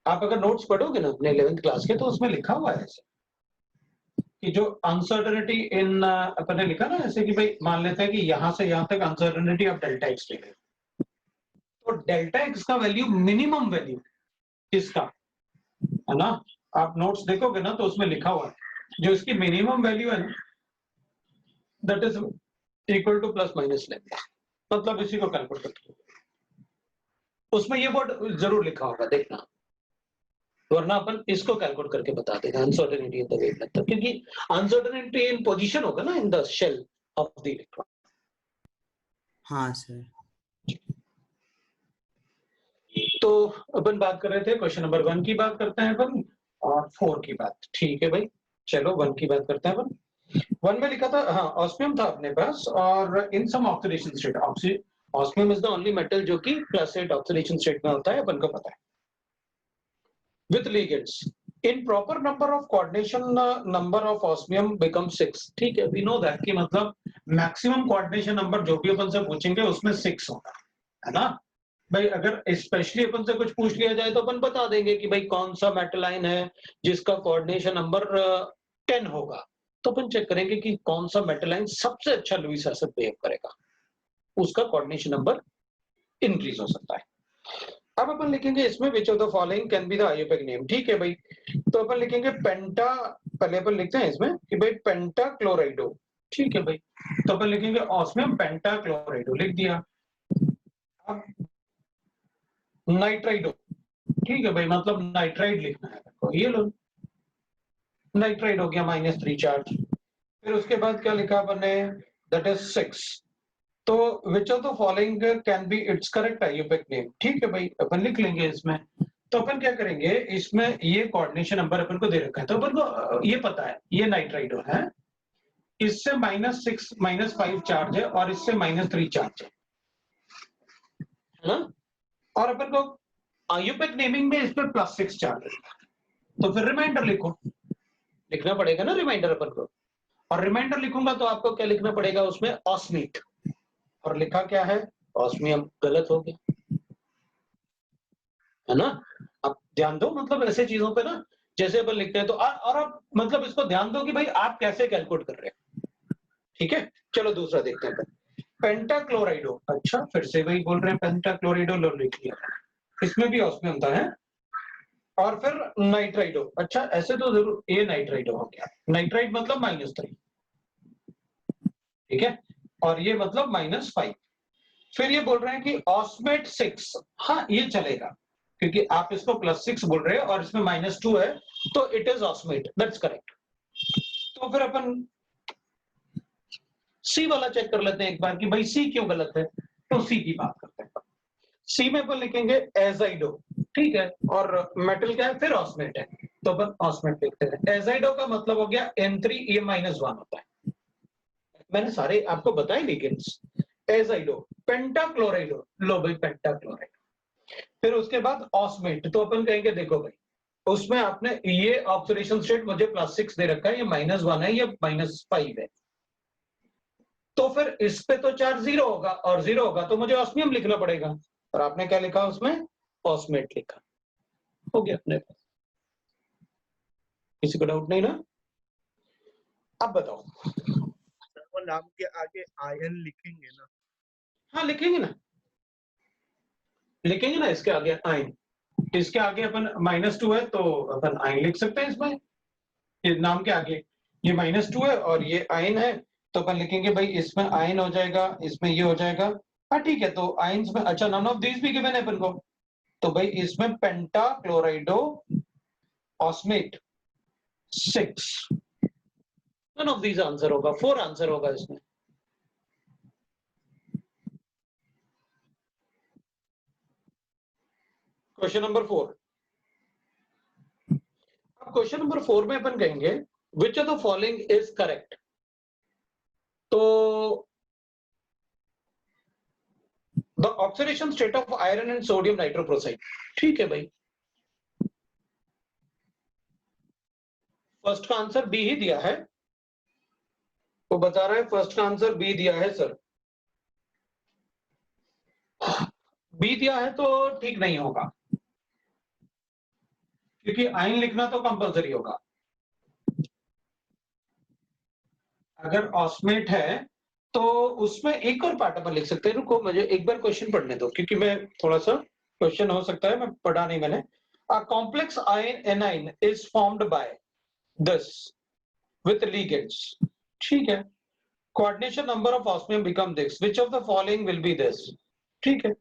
आप अगर नोट्स पढ़ोगे ना अपने 11th क्लास के, तो उसमें लिखा हुआ है ऐसे कि जो अनसर्टेनिटी इन, अपन ने लिखा ना ऐसे कि भाई मान लेते हैं कि यहां से यहां तक अनसर्टेनिटी ऑफ डेल्टा एक्स ले रहे, तो डेल्टा एक्स का वैल्यू मिनिमम वैल्यू किसका है ना, आप नोट्स देखोगे ना तो उसमें लिखा हुआ है जो इसकी मिनिमम वैल्यू है ना, that is equal two plus minus lambda, मतलब इसी को कैलकुलेट करते हो। उसमें ये वर्ड जरूर लिखा होगा, देखना, वरना अपन इसको कैलकुलेट करके बता देगा अनसर्टेनिटी इन द वेवलेंथ, क्योंकि अनसर्टेनिटी इन पोजीशन होगा ना in the shell of the electron. हाँ सर। तो अपन बात कर रहे थे क्वेश्चन नंबर 1 की बात करते हैं अपन, और 4 की बात। ठीक है भाई, चलो 1 की बात करते हैं अपन। 1 में लिखा था, हाँ ऑस्मियम था अपने पास, और in some oxidation state, osmium is the only metal जो कि +8 ऑक्सीडेशन स्टेट में होता है, अपन को पता है। With ligands in proper number of coordination, number of osmium become 6। ठीक है, वी नो दैट कि मतलब मैक्सिमम कोऑर्डिनेशन नंबर जो भी अपन से पूछेंगे उसमें 6 होगा, है ना भाई। अगर स्पेशली अपन से कुछ पूछ लिया जाए तो अपन बता देंगे कि भाई कौन सा मेटल आयन है जिसका कोऑर्डिनेशन नंबर 10 होगा, तो अपन चेक करेंगे कि कौन सा मेटल आयन सबसे अच्छा लुईस एसिड बिहेव करेगा, उसका कोऑर्डिनेशन नंबर इंक्रीज हो सकता है। अब अपन लिखेंगे इसमें विच of the following can be the IUPAC name. ठीक है भाई, तो अपन लिखेंगे पेंटा, पहले अपन लिखते हैं इसमें कि भाई पेंटा क्लोराइडो। ठीक है भाई, तो अपन लिखेंगे ऑस्मियम पेंटा क्लोराइडो, लिख दिया। अब नाइट्राइडो, ठीक है भाई, मतलब नाइट्राइड लिखना है आपको, ये लो नाइट्राइड हो गया -3 चार्ज। फिर उसके बाद क्या लिखा अपन ने, दैट इज 6। तो विच of the following can be it's correct IUPAC name. ठीक है भाई, अपन लिख लेंगे इसमें। तो अपन क्या करेंगे, इसमें ये कोऑर्डिनेशन नंबर अपन को दे रखा है, तो अपन को ये पता है ये नाइट्राइडो है, इससे -6 -5 चार्ज है, और इससे -3 चार्ज है ना। और अपन को आईयूपैक नेमिंग में इस पर +6 चार्ज है, तो फिर रिमाइंडर लिखो, लिखना पड़ेगा ना रिमाइंडर अपन को। और रिमाइंडर लिखूंगा तो आपको क्या लिखना पड़ेगा उसमें, ऑस्मीट, और लिखा क्या है ऑस्मियम, गलत हो गया है ना। अब ध्यान दो, मतलब ऐसे चीजों पे ना जैसे अपन लिखते हैं तो और आप मतलब इसको ध्यान दो कि भाई आप कैसे कैलकुलेट कर रहे हैं। ठीक है, चलो दूसरा देखते हैं। पेंटाक्लोराइडो, अच्छा फिर से वही बोल रहे हैं, पेंटाक्लोराइडो लो लिख लिया, इसमें भी ऑस्मियम था है। और फिर नाइट्राइडो, अच्छा ऐसे तो जरूर ये नाइट्राइडो हो गया, नाइट्राइड मतलब -3, ठीक है, और ये मतलब -5। फिर ये बोल रहे हैं कि ऑस्मेट 6, हाँ ये चलेगा क्योंकि आप इसको +6 बोल रहे हो और इसमें -2 है, तो इट इज ऑस्मेट, दैट्स करेक्ट। तो फिर अपन सी वाला चेक कर लेते हैं एक बार कि भाई सी क्यों गलत है, तो सी की बात करते हैं। सी में अपन लिखेंगे एजाइडो, ठीक है, और मेटल क्या है, फिर ऑस्मेट है, तो अपन ऑस्मेट लिखते हैं। एजाइडो का मतलब हो गया N3, ये -1 होता है। मैंने सारे आपको बताए लिगेंड्स। एजाइडो, पेंटाक्लोराइडो, लो भाई पेंटाक्लोराइड। फिर उसके बाद ऑस्मेट, तो अपन कहेंगे देखो भाई उसमें आपने ये ऑक्सीडेशन स्टेट मुझे +6 दे रखा है, ये -1 है, ये -5 है, तो फिर इस पे तो चार्ज 0 होगा, और 0 होगा तो मुझे ऑस्मियम लिखना पड़ेगा, और आपने क्या लिखा उसमें, ऑस्मेट लिखा। हो गया अपने पास, किसी को डाउट नहीं ना? अब बताओ। सर वो नाम के आगे आयन लिखेंगे ना? हाँ लिखेंगे ना, लिखेंगे ना, इसके आगे आयन, इसके आगे अपन -2 है तो अपन आयन लिख सकते हैं इसमें, ये नाम के आगे ये -2 है और ये आयन है, तो अपन लिखेंगे भाई इसमें आयन हो जाएगा, इसमें ये हो जाएगा। हाँ ठीक है, तो आयन्स में अच्छा नन ऑफ दीज भी गिवन है अपन को, तो भाई इसमें penta chlorido osmate 6, none of these answer होगा, 4 आंसर होगा इसमें। Question number 4। अब क्वेश्चन नंबर 4 में अपन कहेंगे which of the following is correct. तो the oxidation state of iron and sodium nitroprusside, ठीक है भाई, फर्स्ट का आंसर बी ही दिया है, वो बता रहा है फर्स्ट का आंसर बी दिया है सर, बी दिया है तो ठीक नहीं होगा, क्योंकि आयन लिखना तो कंपलसरी होगा। अगर ऑस्मेट है तो उसमें एक और पार्ट अपन लिख सकते हैं, रुको मुझे एक बार क्वेश्चन पढ़ने दो, क्योंकि मैं थोड़ा सा क्वेश्चन हो सकता है मैं पढ़ा नहीं मैंने। A complex ion A9 is formed by this with ligands, ठीक है, coordination number of osmium become this, which of the following will be this, ठीक है,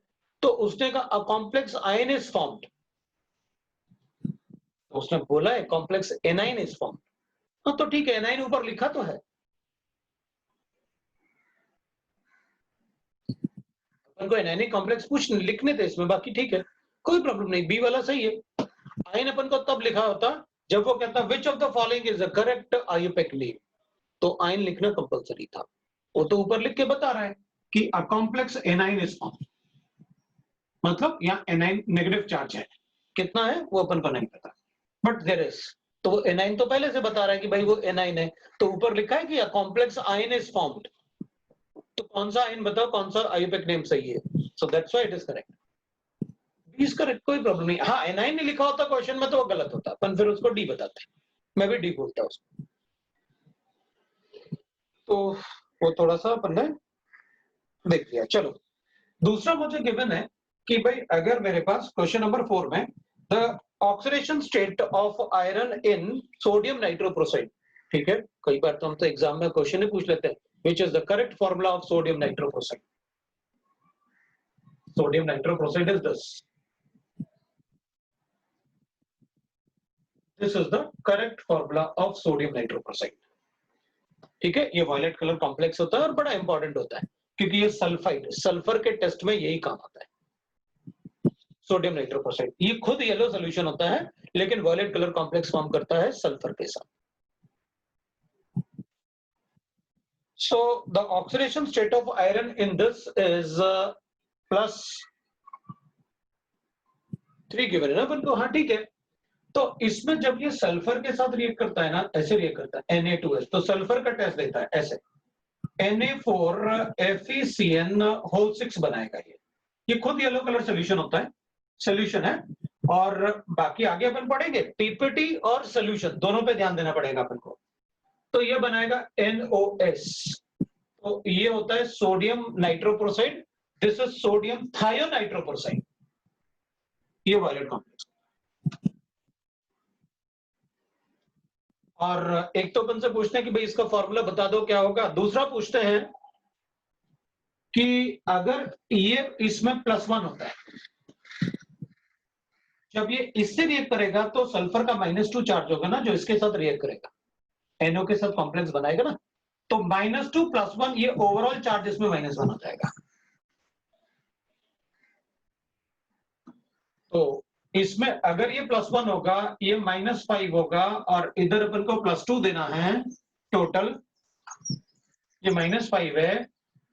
तो उसने कहा a complex ion is formed, उसने बोला है कॉम्प्लेक्स एनाइन इज फॉर्म्ड, हाँ तो ठीक है, एनाइन ऊपर लिखा तो है, उनको एनाइनिक कॉम्प्लेक्स कुछ लिखने थे इसमें, बाकी ठीक है कोई प्रॉब्लम नहीं, बी वाला सही है। आयन अपन को तब लिखा होता जब वो कहता विच of the following is the correct IUPAC name, तो आयन लिखना कंपलसरी था, वो तो ऊपर लिख के बता रहा है कि a complex A9 is formed, मतलब यहाँ एनाइन नेगेटिव चार्ज है, कितना है वो अपन को नहीं पता, बट देयर इज, तो वो एनाइन तो पहले से बता रहा है कि भाई वो एनाइन है, तो ऊपर लिखा है कि a complex ion is formed, तो कौन सा आयन बताओ, कौन सा आयुपेक नेम सही है, so that's why it is correct, B is correct, कोई प्रॉब्लम नहीं। हाँ एनाइन नहीं लिखा होता क्वेश्चन में तो वो गलत होता, अपन फिर उसको डी बताते, मैं भी डी बोलता उसको, तो वो थोड़ा सा अपन ने देख लिया। चलो दूसरा मुझे गिवन है कि भाई अगर मेरे पास क्वेश्चन नंबर 4 में the oxidation state of iron in sodium nitroprusside, ठीक है, कई बार तो हम तो एग्जाम में क्वेश्चन ही पूछ लेते हैं which is the correct formula of sodium nitroprusside, sodium nitroprusside is this is the correct formula of sodium nitroprusside, ठीक है, ये वायलेट कलर कॉम्प्लेक्स होता है और बड़ा इंपॉर्टेंट होता है, क्योंकि ये सल्फाइड, सल्फर के टेस्ट में यही काम आता है, सोडियम नाइट्रोप्रोसाइड, ये खुद येलो सॉल्यूशन होता है लेकिन वायलेट कलर कॉम्प्लेक्स फॉर्म करता है सल्फर के साथ। So the oxidation state of iron in this is +3 given है ना अपन को, हाँ ठीक है, तो इसमें जब ये सल्फर के साथ रिएक्ट करता है ना, ऐसे रिएक्ट करता है Na2S, तो सल्फर का टेस्ट देता है ऐसे, Na4FeCN6 बनाएगा ये खुद येलो कलर सोल्यूशन होता है, सोल्यूशन है, और बाकी आगे अपन पढ़ेंगे पीपीटी और सोल्यूशन दोनों पे ध्यान देना पड़ेगा अपन को, तो ये बनाएगा NOS, तो ये होता है sodium nitroprusside, this is sodium thionitroprusside, ये वायलेट कॉम्प्लेक्स। और एक तो अपन से पूछते हैं कि भाई इसका फॉर्मूला बता दो क्या होगा, दूसरा पूछते हैं कि अगर ये इसमें +1 होता है, जब ये इससे रिएक्ट करेगा तो सल्फर का -2 चार्ज होगा ना, जो इसके साथ रिएक्ट करेगा, NO के साथ कॉम्प्लेक्स बनाएगा ना, तो -2 +1 ये ओवरऑल चार्ज इसमें -1 हो जाएगा, तो इसमें अगर ये +1 होगा, ये -5 होगा और इधर अपन को +2 देना है टोटल, ये -5 है,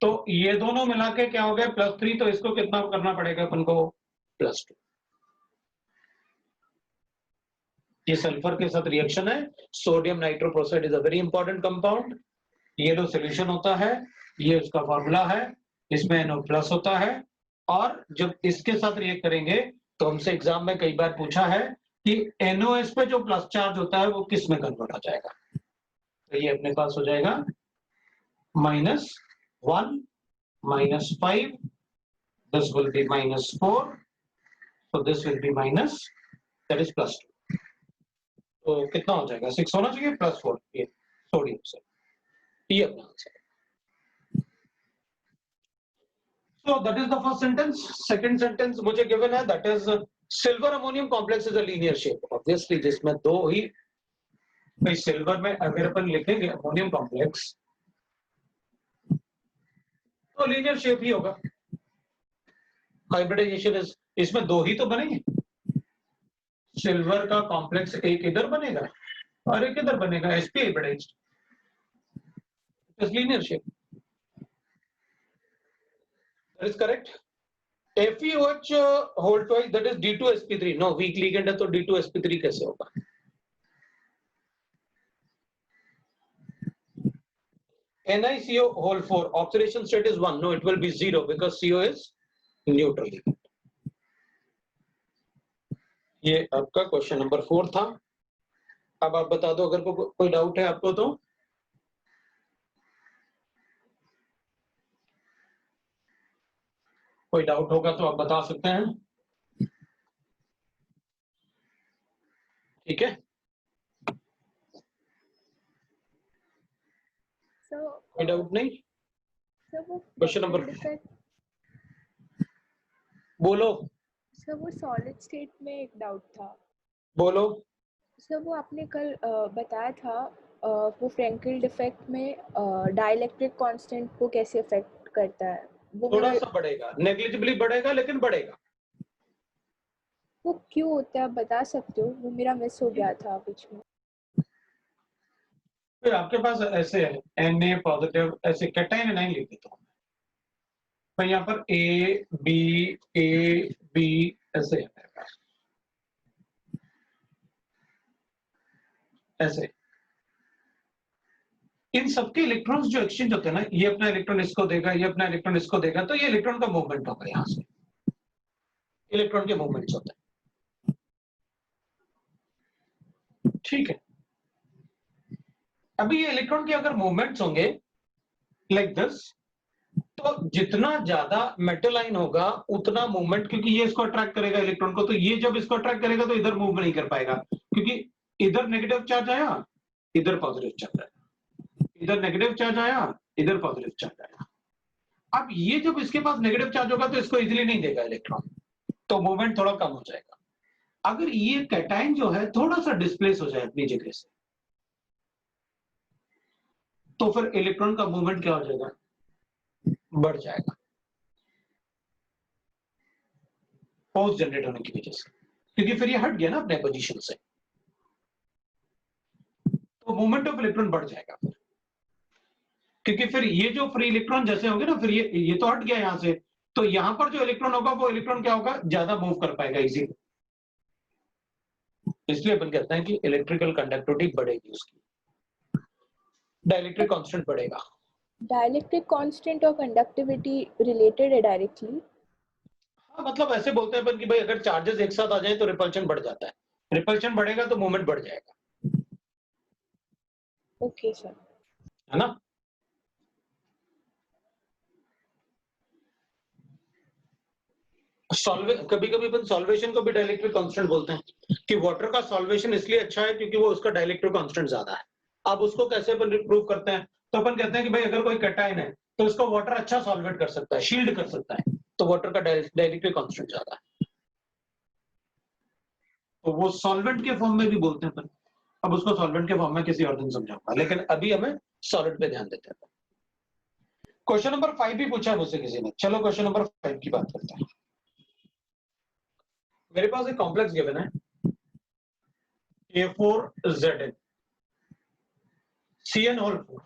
तो ये दोनों मिला के क्या हो गया +3, तो इसको कितना करना पड़ेगा अपन को +2। ये सल्फर के साथ रिएक्शन है, sodium nitroprusside is a very important compound. ये जो सोल्यूशन होता है, ये उसका फॉर्मूला है, इसमें NO+ होता है, और जब इसके साथ रिएक्ट करेंगे तो हमसे एग्जाम में कई बार पूछा है कि NOS पे जो प्लस चार्ज होता है वो किस में कन्वर्ट हो जाएगा। तो ये अपने पास हो जाएगा -1 -5, this will be -4, so this will be minus, that is +2। तो कितना हो जाएगा 6 होना चाहिए +4, ये सोडियम से, ये अपना answer. So that is the first sentence. Second sentence मुझे given है, that is silver ammonium complex is a linear shape, obviously जिसमें दो ही, भाई सिल्वर में अगर अपन लिखेंगे अमोनियम कॉम्प्लेक्स तो लीनियर शेप ही होगा। हाइब्रिडाइजेशन इज, इसमें दो ही तो बनेंगे, सिल्वर का कॉम्प्लेक्स एक इधर बनेगा और एक इधर बनेगा, sp hybridised, is linear shape. That is correct. FeOH whole twice, that is D2sp3, no weak ligand है तो D2sp3 कैसे होगा? NiCO whole 4, oxidation state is 1, no it will be 0 because CO is neutral ligand। ये आपका question number 4 था। अब आप बता दो अगर कोई डाउट है आपको तो। कोई डाउट होगा तो आप बता सकते हैं, ठीक है। कोई डाउट नहीं? क्वेश्चन नंबर, बोलो सर वो सॉलिड स्टेट में एक डाउट था। बोलो। सर वो आपने कल बताया था वो फ्रैंकल डिफेक्ट में डाइलेक्ट्रिक कांस्टेंट को कैसे अफेक्ट करता है, वो थोड़ा सा बढ़ेगा, नेग्लिजिबली बढ़ेगा लेकिन बढ़ेगा। वो क्यों होता है आप बता सकते हो? वो मेरा मिस हो गया था बीच में। फिर आपके पास ऐसे है Na पॉजिटिव, ऐसे कैटायन नहीं लिख देता हूं मैं यहाँ पर A B ऐसे है मेरे पास, ऐसे इन सबके इलेक्ट्रॉन्स जो एक्सचेंज होते हैं ना, ये अपना इलेक्ट्रॉन इसको देगा, ये अपना इलेक्ट्रॉन इसको देगा, तो ये इलेक्ट्रॉन का मूवमेंट होगा, यहाँ से इलेक्ट्रॉन के मूवमेंट्स होते हैं, ठीक है। अभी ये इलेक्ट्रॉन के अगर मूवमेंट्स होंगे लाइक दिस, तो जितना ज्यादा मेटल आयन होगा उतना मूवमेंट, क्योंकि ये इसको अट्रैक्ट करेगा इलेक्ट्रॉन को, तो ये जब इसको अट्रैक्ट करेगा तो इधर मूव नहीं कर पाएगा, क्योंकि इधर नेगेटिव चार्ज आया, इधर पॉजिटिव चार्ज आया, इधर नेगेटिव चार्ज आया, इधर पॉजिटिव चार्ज आया। अब ये जब इसके पास नेगेटिव चार्ज होगा तो इसको इजीली नहीं देगा इलेक्ट्रॉन, तो मूवमेंट थोड़ा कम हो जाएगा। अगर ये कैटायन जो है थोड़ा सा डिस्प्लेस हो जाए अपनी जगह से, तो फिर इलेक्ट्रॉन का मूवमेंट क्या हो जाएगा, बढ़ जाएगा, फोर्स जनरेट होने की वजह से, क्योंकि फिर ये हट गया ना अपने पोजीशन से, तो मूवमेंट ऑफ इलेक्ट्रॉन बढ़ जाएगा फिर, क्योंकि फिर ये जो फ्री इलेक्ट्रॉन जैसे होंगे ना, फिर ये तो हट गया यहां से, तो यहां पर जो इलेक्ट्रॉन होगा वो इलेक्ट्रॉन क्या होगा, ज्यादा मूव कर पाएगा इजीली। इसलिए अपन कहते हैं कि इलेक्ट्रिकल कंडक्टिविटी बढ़ेगी उसकी, डाइलेक्ट्रिक कांस्टेंट बढ़ेगा। डाइलेक्ट्रिक कांस्टेंट और कंडक्टिविटी रिलेटेड है डायरेक्टली? हाँ, मतलब ऐसे बोलते हैं अपन कि भाई अगर चार्जेस एक साथ आ जाए तो रिपल्शन बढ़ जाता है, रिपल्शन बढ़ेगा तो मूवमेंट बढ़ जाएगा। ओके सर, है ना। कभी कभी अपन सॉल्वेशन को भी डाइलेक्ट्रिक कांस्टेंट बोलते हैं कि वाटर का सॉल्वेशन इसलिए अच्छा है क्योंकि वो उसका डाइलेक्ट्रिक कांस्टेंट ज्यादा है। अब उसको कैसे अपन प्रूव करते हैं, तो अपन कहते हैं कि भाई अगर कोई कैटायन है तो उसको वाटर अच्छा सॉल्वेट कर सकता है, शील्ड कर सकता है, तो वाटर का डाइलेक्ट्रिक कांस्टेंट ज्यादा है, तो वो सॉल्वेंट के फॉर्म में भी बोलते हैं अपन। अब उसको सॉल्वेंट के फॉर्म में किसी और दिन समझाऊंगा, लेकिन अभी हमें सॉलिड पे ध्यान देते हैं। क्वेश्चन नंबर 5 भी पूछा है मुझसे किसी ने, चलो क्वेश्चन नंबर 5 की बात करते हैं। मेरे पास एक कॉम्प्लेक्स गिवन है A4Zn Cn होल 4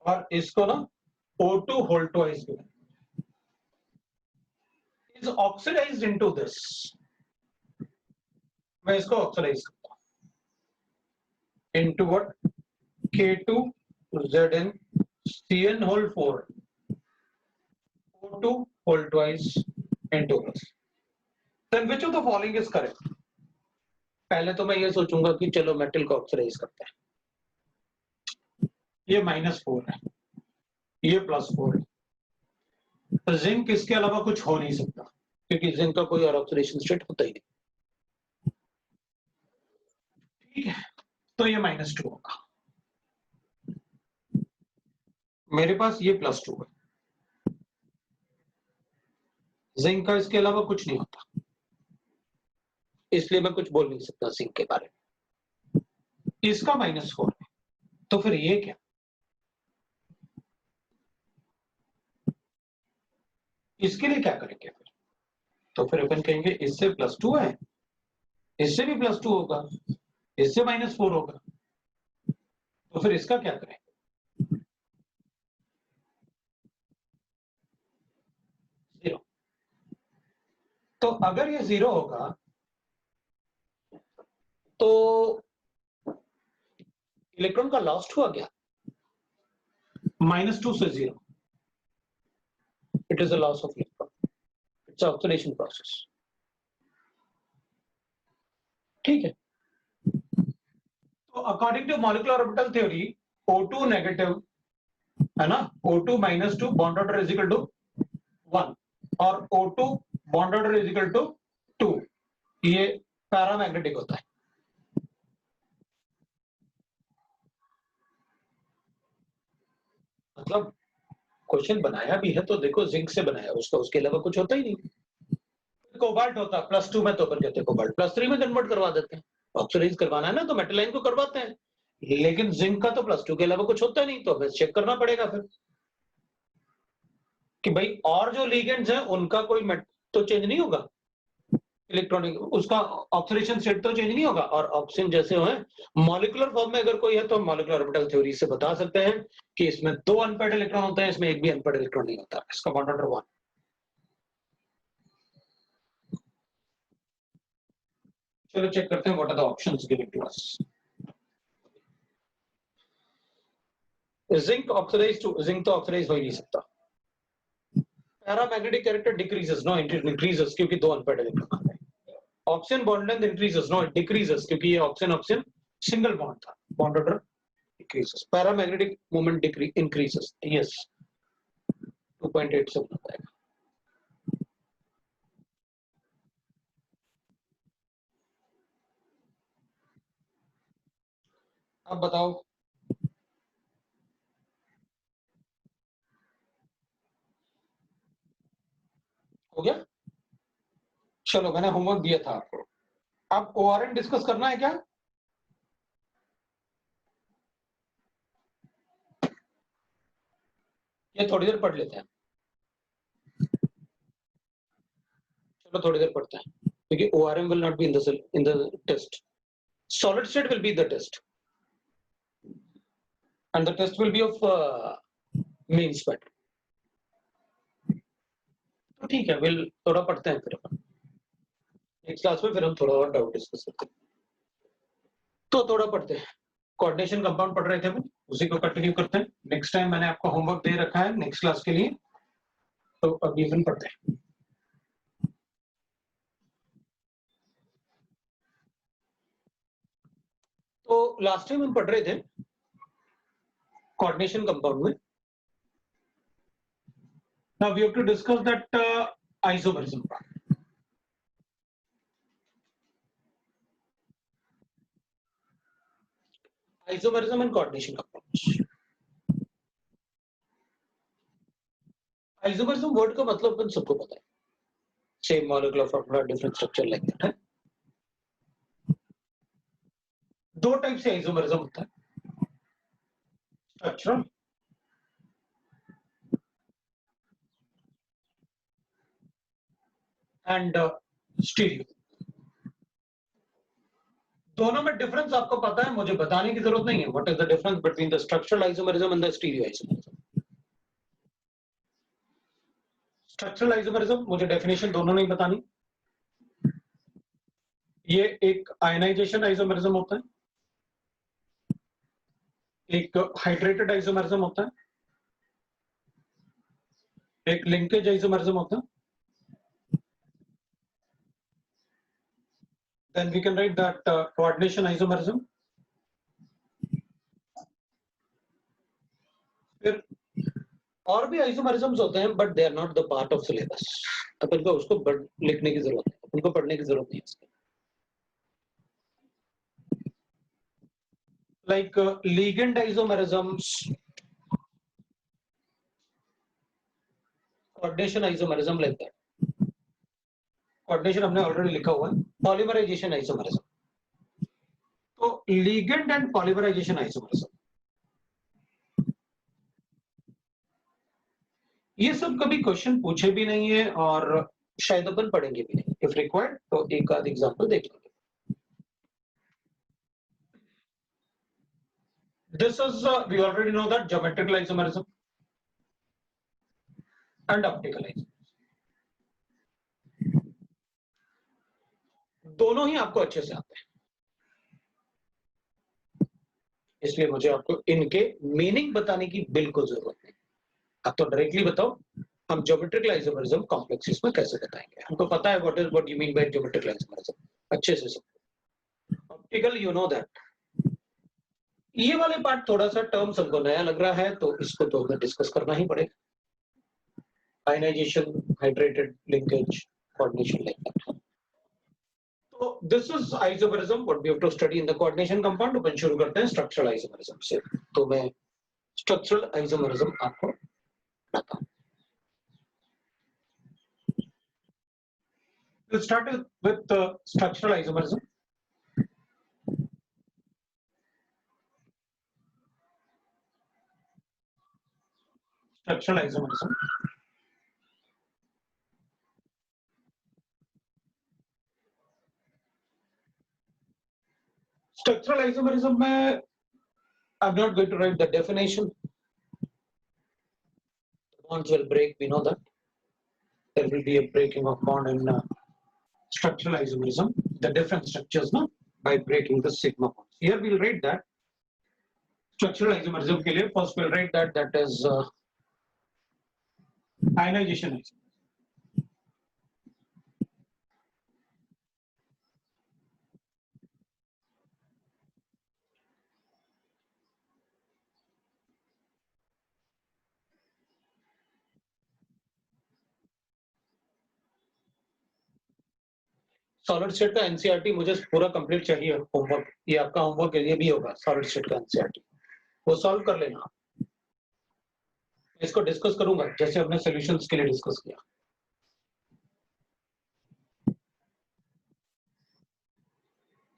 और इसको ना O2 whole twice given is oxidised into this. मैं इसको ऑक्सीडाइज करता हूं into what K2Zn Cn whole 4 O2 whole twice into this. Then which of the following is correct? पहले तो मैं ये सोचूंगा कि चलो मेटल को ऑक्सीडाइज करते हैं। ये -4 है, ये +4 है। तो जिंक इसके अलावा कुछ हो नहीं सकता क्योंकि जिंक का कोई और ऑक्सीडेशन स्टेट होता ही नहीं। ठीक है, तो ये -2 होगा। मेरे पास ये +2 है, जिंक का इसके अलावा कुछ नहीं होता, इसलिए मैं कुछ बोल नहीं सकता जिंक के बारे में। इसका -4 है, तो फिर ये क्या? इसके लिए क्या करेंगे फिर? तो फिर अपन कहेंगे इससे +2 है, इससे भी +2 होगा, इससे -4 होगा, तो फिर इसका क्या करें? जीरो। तो अगर ये 0 होगा तो इलेक्ट्रॉन का लॉस्ट हुआ क्या? -2 से 0, it is a loss of electron, it's oxidation process. ठीक है, तो according to molecular orbital theory O2 negative है ना, O2 -2 bond order is equal to 1 और O2 bond order is equal to 2, ये पैरामैग्नेटिक होता है। मतलब क्वेश्चन बनाया भी है तो देखो जिंक से बनाया, उसका उसके अलावा कुछ होता ही नहीं। कोबाल्ट होता +2 में, तो अपन कहते हैं कोबाल्ट +3 में कन्वर्ट करवा देते हैं। ऑक्सीडाइज करवाना है ना तो मेटल आयन को करवाते हैं, लेकिन जिंक का तो +2 के अलावा कुछ होता नहीं, तो हमें चेक करना पड़ेगा फिर कि भाई और जो लिगेंड्स हैं उनका कोई तो चेंज नहीं होगा, इलेक्ट्रॉनिक उसका ऑक्सीडेशन स्टेट तो चेंज नहीं होगा, और ऑक्सीजन जैसे हो मॉलिक्यूलर फॉर्म में अगर कोई है तो हम मॉलिक्यूलर ऑर्बिटल थ्योरी से बता सकते हैं कि इसमें 2 अनपेयर्ड इलेक्ट्रॉन होते हैं, इसमें एक भी अनपेयर्ड इलेक्ट्रॉन नहीं होता, इसका बॉन्ड ऑर्डर 1। चलो चेक करते हैं what are the options given to us. Zinc oxidise to zinc तो ऑक्सीडाइज हो ही नहीं सकता। Paramagnetic character decreases, no it increases क्योंकि 2 अनपेयर्ड इलेक्ट्रॉन आते हैं। Oxygen bond length increases, no it decreases क्योंकि ये ऑक्सीजन ऑक्सीजन सिंगल बॉन्ड था, bond order decreases. Paramagnetic moment increases, yes 2.87 होता है। अब बताओ हो गया? चलो मैंने होमवर्क दिया था आपको, अब ORN डिस्कस करना है क्या? ये थोड़ी देर पढ़ लेते हैं, चलो थोड़ी देर पढ़ते हैं क्योंकि ORM will not be in the test. Solid state will be the test and the test will be of mean spectrum. तो ठीक है, विल थोड़ा पढ़ते हैं फिर अपन नेक्स्ट क्लास में, फिर हम थोड़ा और डाउट डिस्कस करते हैं। तो थोड़ा पढ़ते हैं, कोऑर्डिनेशन कंपाउंड पढ़ रहे थे अपन, उसी को कंटिन्यू करते हैं। नेक्स्ट टाइम मैंने आपको होमवर्क दे रखा है नेक्स्ट क्लास के लिए, तो अभी अपन पढ़ते हैं। तो लास्ट टाइम हम पढ़ रहे थे कोऑर्डिनेशन कंपाउंड में, now we have to discuss that isomerism part. Isomerism and coordination compounds. Isomerism word का मतलब अपन सबको पता है, same molecular formula different structure like that है। दो टाइप से आइसोमेरिज्म होता है, स्ट्रक्चरल एंड स्टीरियो। दोनों में डिफरेंस आपको पता है, मुझे बताने की जरूरत नहीं है। What is the difference between the structural isomerism and the stereo isomerism? Structural isomerism मुझे डेफिनेशन दोनों नहीं बतानी। ये एक आयनाइजेशन आइसोमेरिज्म होता है, एक हाइड्रेटेड आइसोमेरिज्म होता है, एक लिंकेज आइसोमेरिज्म होता है। Then we can write that coordination isomerism. फिर और भी आइसोमेरिज्म्स होते हैं, but they are not the part of syllabus. अपन को उसको लिखने की जरूरत है, अपन को पढ़ने की जरूरत नहीं है। Like ligand isomerisms, coordination isomerism, like that. Coordination हमने ऑलरेडी लिखा हुआ है। पॉलीमराइजेशन आइसोमेरिज्म, तो लिगेंड एंड पॉलीमराइजेशन आइसोमेरिज्म, ये सब कभी क्वेश्चन पूछे भी नहीं है और शायद अपन पढ़ेंगे भी नहीं। इफ रिक्वायर्ड तो एक आध एग्जांपल देख लेंगे। This is we already know that geometrical isomerism and optical isomerism, दोनों ही आपको अच्छे से आते हैं, इसलिए मुझे आपको इनके मीनिंग बताने की बिल्कुल जरूरत नहीं। आप तो डायरेक्टली बताओ हम ज्योमेट्रिकल आइसोमेरिज्म कॉम्प्लेक्सेस में कैसे बताएंगे। हमको पता है what you mean by geometrical isomerism अच्छे से सब। Optical you know that. ये वाले पार्ट थोड़ा सा टर्म्स हमको नया लग रहा है, तो इसको तो हमें डिस्कस करना ही पड़ेगा। Ionisation, hydrated, linkage, coordination, like that. तो this is isomerism what we have to study in the coordination compound. अपन शुरू करते हैं स्ट्रक्चरल आइसोमेरिज्म से। तो मैं स्ट्रक्चरल आइसोमेरिज्म आपको बताता हूं। We'll start with structural isomerism. Structural isomerism. Structural isomerism में I'm not going to write the definition. Bonds will break, we know that. There will be a breaking of bond in structural isomerism. The different structures, no, by breaking the sigma bonds. Here we'll write that structural isomerism के लिए first we'll write that is ionization isomerism. Solid state का NCERT मुझे पूरा complete चाहिए homework. ये आपका homework के लिए भी होगा, सॉलिड स्टेट का एनसीईआरटी वो सॉल्व कर लेना। इसको डिस्कस करूंगा जैसे हमने सॉल्यूशंस के लिए डिस्कस किया।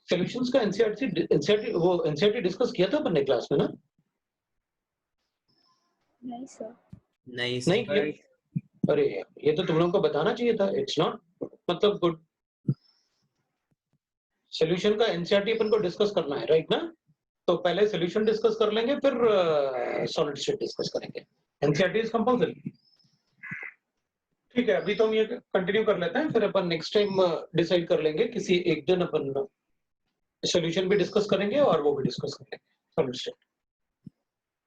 सॉल्यूशंस का एनसीईआरटी डिस्कस किया था अपन ने क्लास में ना? नहीं सर। नहीं किया? अरे ये तो तुम लोगों को बताना चाहिए था। इट्स नॉट मतलब गुड। सॉल्यूशन का एनसीईआरटी अपन को डिस्कस करना है, राइट ना? तो पहले सॉल्यूशन डिस्कस कर लेंगे, फिर सॉलिड स्टेट डिस्कस करेंगे। NCERT is compulsory. ठीक है, अभी तो हम ये कंटिन्यू कर लेते हैं, फिर अपन नेक्स्ट टाइम डिसाइड कर लेंगे किसी एक दिन अपन सॉल्यूशन भी डिस्कस करेंगे और वो भी डिस्कस कर लेंगे solid state.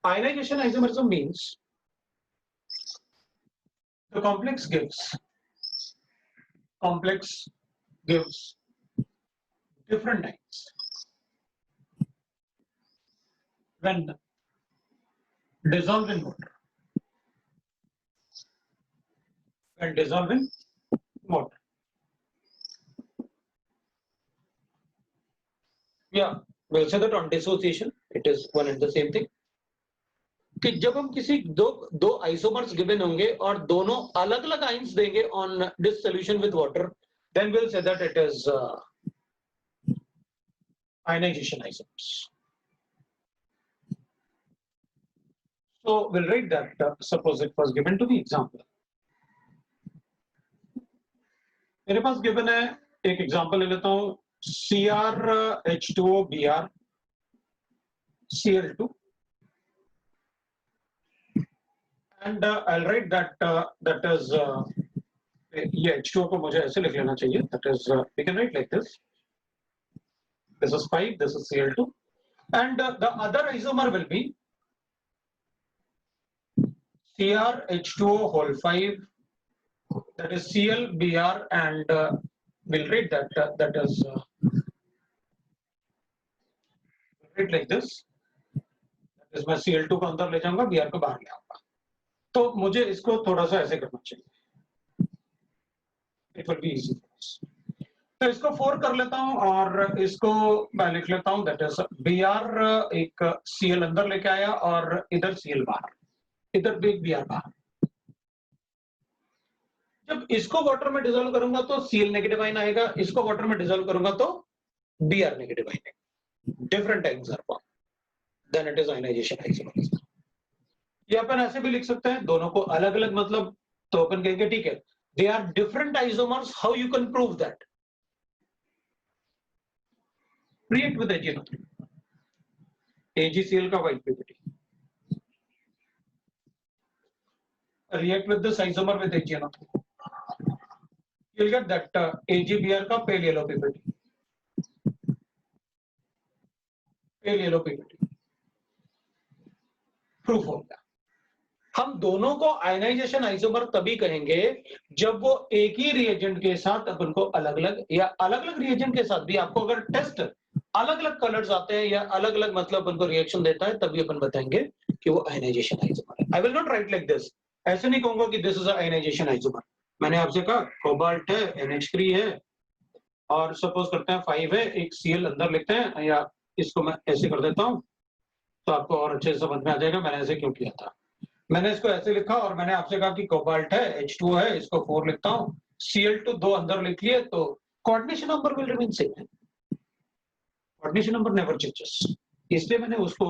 Ionisation isomerism means the complex gives different types when dissolved in water. When dissolved in water. Yeah, we'll say that on dissociation, it is one and the same thing. कि जब हम किसी दो isomers given होंगे और दोनों अलग अलग आइंस देंगे on this solution with water, then will say that it is ionisation isomers. So we'll write that suppose it was given to me example. मेरे पास गिवन है, एक एग्जांपल ले लेता हूं, CrH2O Br Cl2 and I'll write that is ये H2O को मुझे ऐसे लिख लेना चाहिए, that is we can write like this is 5, this is Cl2 and the other isomer will be CrH2O whole 5, that is ClBr and we'll write that is write like this, that is मैं Cl2 को अंदर ले जाऊंगा, Br को बाहर ले आऊंगा, तो मुझे इसको थोड़ा सा ऐसे करना चाहिए, इट विल बी इजी। तो इसको 4 कर लेता हूं और इसको मैं लिख लेता हूं, दैट इज Br एक Cl अंदर लेके आया और इधर Cl बाहर, इधर भी Br बाहर। जब इसको वाटर में डिसॉल्व करूंगा तो Cl नेगेटिव आयन आएगा, इसको वाटर में डिसॉल्व करूंगा तो Br नेगेटिव आयन आएगा। Different ions are formed, then it is ionisation isomer. ये अपन ऐसे भी लिख सकते हैं, दोनों को अलग अलग मतलब, तो अपन कहेंगे ठीक है, they are different isomers, how you can prove that? React with AgNO3, AgCl का white PPT, react with this isomer with AgNO3, you'll get that AgBr का pale yellow PPT, pale yellow PPT, proof हो गया। हम दोनों को ionization isomer तभी कहेंगे जब वो एक ही रिएजेंट के साथ अपन को अलग अलग या अलग अलग रिएजेंट के साथ भी आपको अगर टेस्ट अलग अलग कलर्स आते हैं या अलग अलग मतलब अपन को रिएक्शन देता है, तभी अपन बताएंगे कि वो आयनाइजेशन आइसोमर है। I will not right like this, ऐसे नहीं कहूंगा कि दिस इज आयनाइजेशन आइसोमर। मैंने आपसे कहा कोबाल्ट है, NH3 है और सपोज करते हैं 5 है, एक Cl अंदर लिखते हैं, या इसको मैं ऐसे कर देता हूं तो आपको और अच्छे से समझ में आ जाएगा मैंने ऐसे क्यों किया था। मैंने इसको ऐसे लिखा और मैंने आपसे कहा कि कोबाल्ट है, H2 है, इसको 4 लिखता हूं, Cl2 2 अंदर लिख लिए, तो coordination number will remain same है, कोऑर्डिनेशन नंबर नेवर चेंजेस, इसलिए मैंने उसको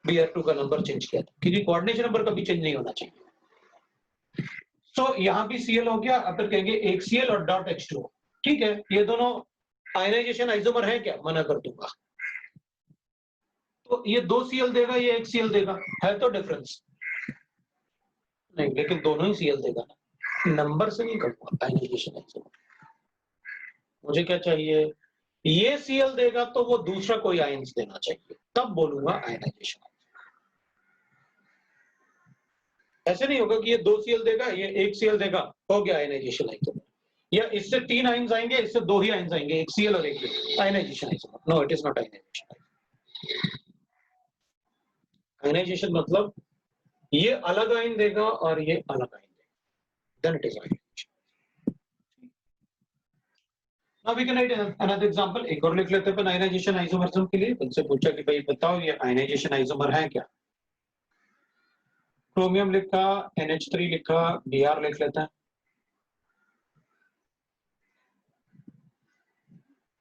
Br2 का नंबर चेंज किया था, क्योंकि कोऑर्डिनेशन नंबर कभी चेंज नहीं होना चाहिए। तो यहां भी Cl हो गया, अब फिर कहेंगे एक Cl और डॉट H2O, ठीक है, ये दोनों आयनाइजेशन आइसोमर है क्या? मना कर दूंगा। तो ये 2 Cl देगा, ये 1 Cl देगा, है तो डिफरेंस नहीं, लेकिन दोनों ही Cl देगा ना, नंबर से नहीं कहूंगा आयनाइजेशन आइसोमर। मुझे क्या चाहिए? ये Cl देगा तो वो दूसरा कोई आयन्स देना चाहिए, तब बोलूंगा आयनाइजेशन। ऐसे नहीं होगा कि ये 2 Cl देगा, ये 1 Cl देगा, हो गया आयनाइजेशन आइसोमर, या इससे 3 आयन्स आएंगे, इससे 2 ही आयन्स आएंगे, एक Cl और एक ionisation isomer. No, it is not ionisation. Ionisation मतलब ये अलग आयन देगा और ये अलग आयन देगा, then it is ionisation. Now we can write another example, एक और लिख लेते हैं आयनाइजेशन आइसोमरिज्म के लिए। उनसे पूछा कि भाई बताओ ये आयनाइजेशन आइसोमर है क्या? क्रोमियम लिखा, NH3 लिखा, Br लिख लेते हैं।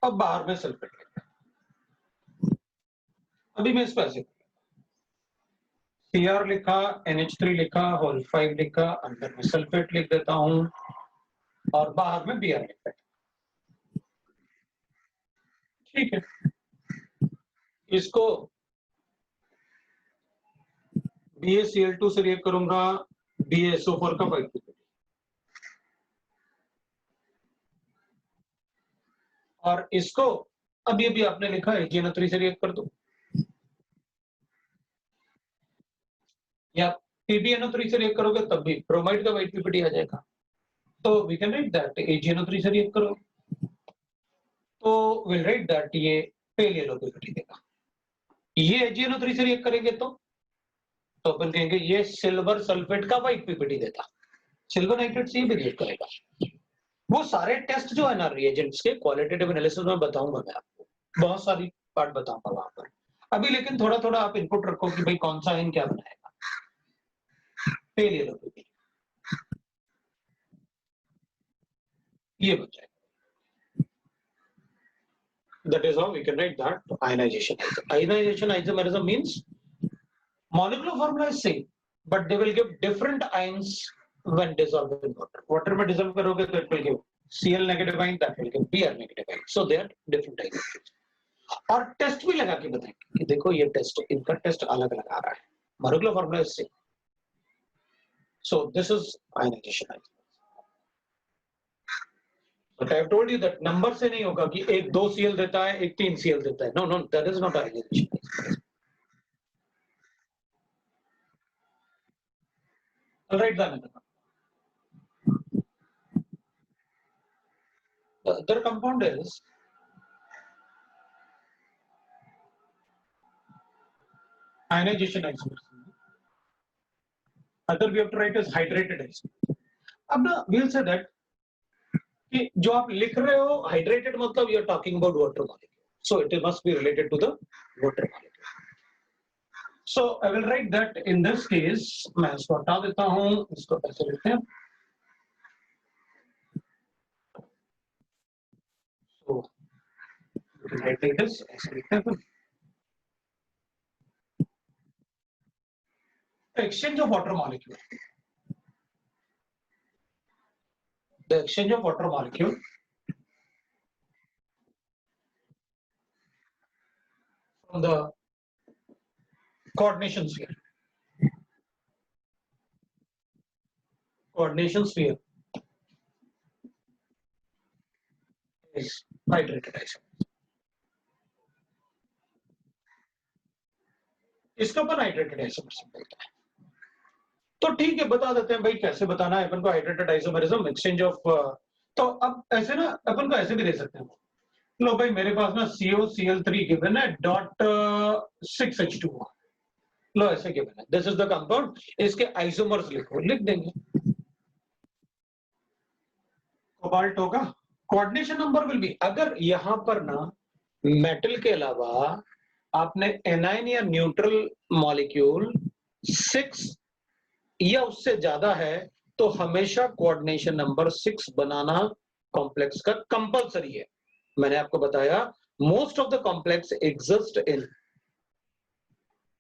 अब बाहर में सल्फेट लिखते हैं। अभी मैं इसको ऐसे Cr लिखा, NH3 लिखा, होल 5 लिखा, अंदर में सल्फेट लिख देता हूं और बाहर में Br लिख देता हूं, ठीक है। इसको BaCl2 से रिएक्ट करूंगा, BaSO4 का वाइट PPT, और इसको अब ये भी आपने लिखा है AgNO3 से रिएक्ट कर दो, या PbNO3 से रिएक्ट करोगे तब भी ब्रोमाइड का वाइट PPT आ जाएगा। तो we can write that AgNO3 से रिएक्ट करो तो विल राइट दैट ये पेल येलो PPT देगा। ये AgNO3 से रिएक्ट करेंगे तो अपन कहेंगे ये सिल्वर सल्फेट का वाइट PPT देता, सिल्वर नाइट्रेट से भी रिएक्ट करेगा। वो सारे टेस्ट जो है ना रिएजेंट्स के क्वालिटेटिव एनालिसिस में बताऊंगा मैं आपको, बहुत सारी पार्ट बताऊंगा वहां पर। अभी लेकिन थोड़ा थोड़ा आप इनपुट रखो कि भाई कौन सा आयन क्या बनाएगा। पेल येलो PPT ये बन जाएगा। That is how we can write that ionization isomer. Ionization isomerism means molecular formula is same, but they will give different ions when dissolved in water. Water में dissolve करोगे तो it will give Cl negative ion, that will give Br negative ion. So they are different isomers. और test भी लगा के बताएंगे कि देखो ये टेस्ट, इनका टेस्ट अलग अलग आ रहा है. Molecular formula is same. So this is ionization isomer. But I have told you that number से नहीं होगा कि एक 2 Cl देता है, एक 3 Cl देता है. No, that is not ionization isomer. I'll write that. The other compound is ionization isomer. Other we have to write is hydrated isomer. अब ना we'll say that कि जो आप लिख रहे हो hydrated मतलब you are talking about water molecule. So it must be related to the water molecule. So I will write that in this case, मैं इसको हटा देता हूँ, इसको ऐसे लिखते हैं. So we can write like this, ऐसे लिखते हैं. The exchange of water molecule. The exchange of water molecule from the coordination sphere. Coordination sphere is hydrated isomer. इसको अपन हाइड्रेटेड आइसोमर से बोलते हैं. तो ठीक है, बता देते हैं भाई कैसे बताना है अपन को हाइड्रेटेड आइसोमरिज्म, एक्सचेंज ऑफ. तो अब ऐसे ना अपन को ऐसे भी दे सकते हैं. लो भाई मेरे पास ना COCl3 गिवन है डॉट 6H2O. लो ऐसे गिवन है, दिस इज द कंपाउंड. इसके आइसोमर्स लिखो, लिख देंगे. कोबाल्ट होगा. कोऑर्डिनेशन नंबर विल बी, अगर यहां पर ना मेटल के अलावा आपने एनाइन या न्यूट्रल मॉलिक्यूल 6 या उससे ज्यादा है तो हमेशा कोऑर्डिनेशन नंबर 6 बनाना कॉम्प्लेक्स का कंपलसरी है. मैंने आपको बताया most of the complex exist in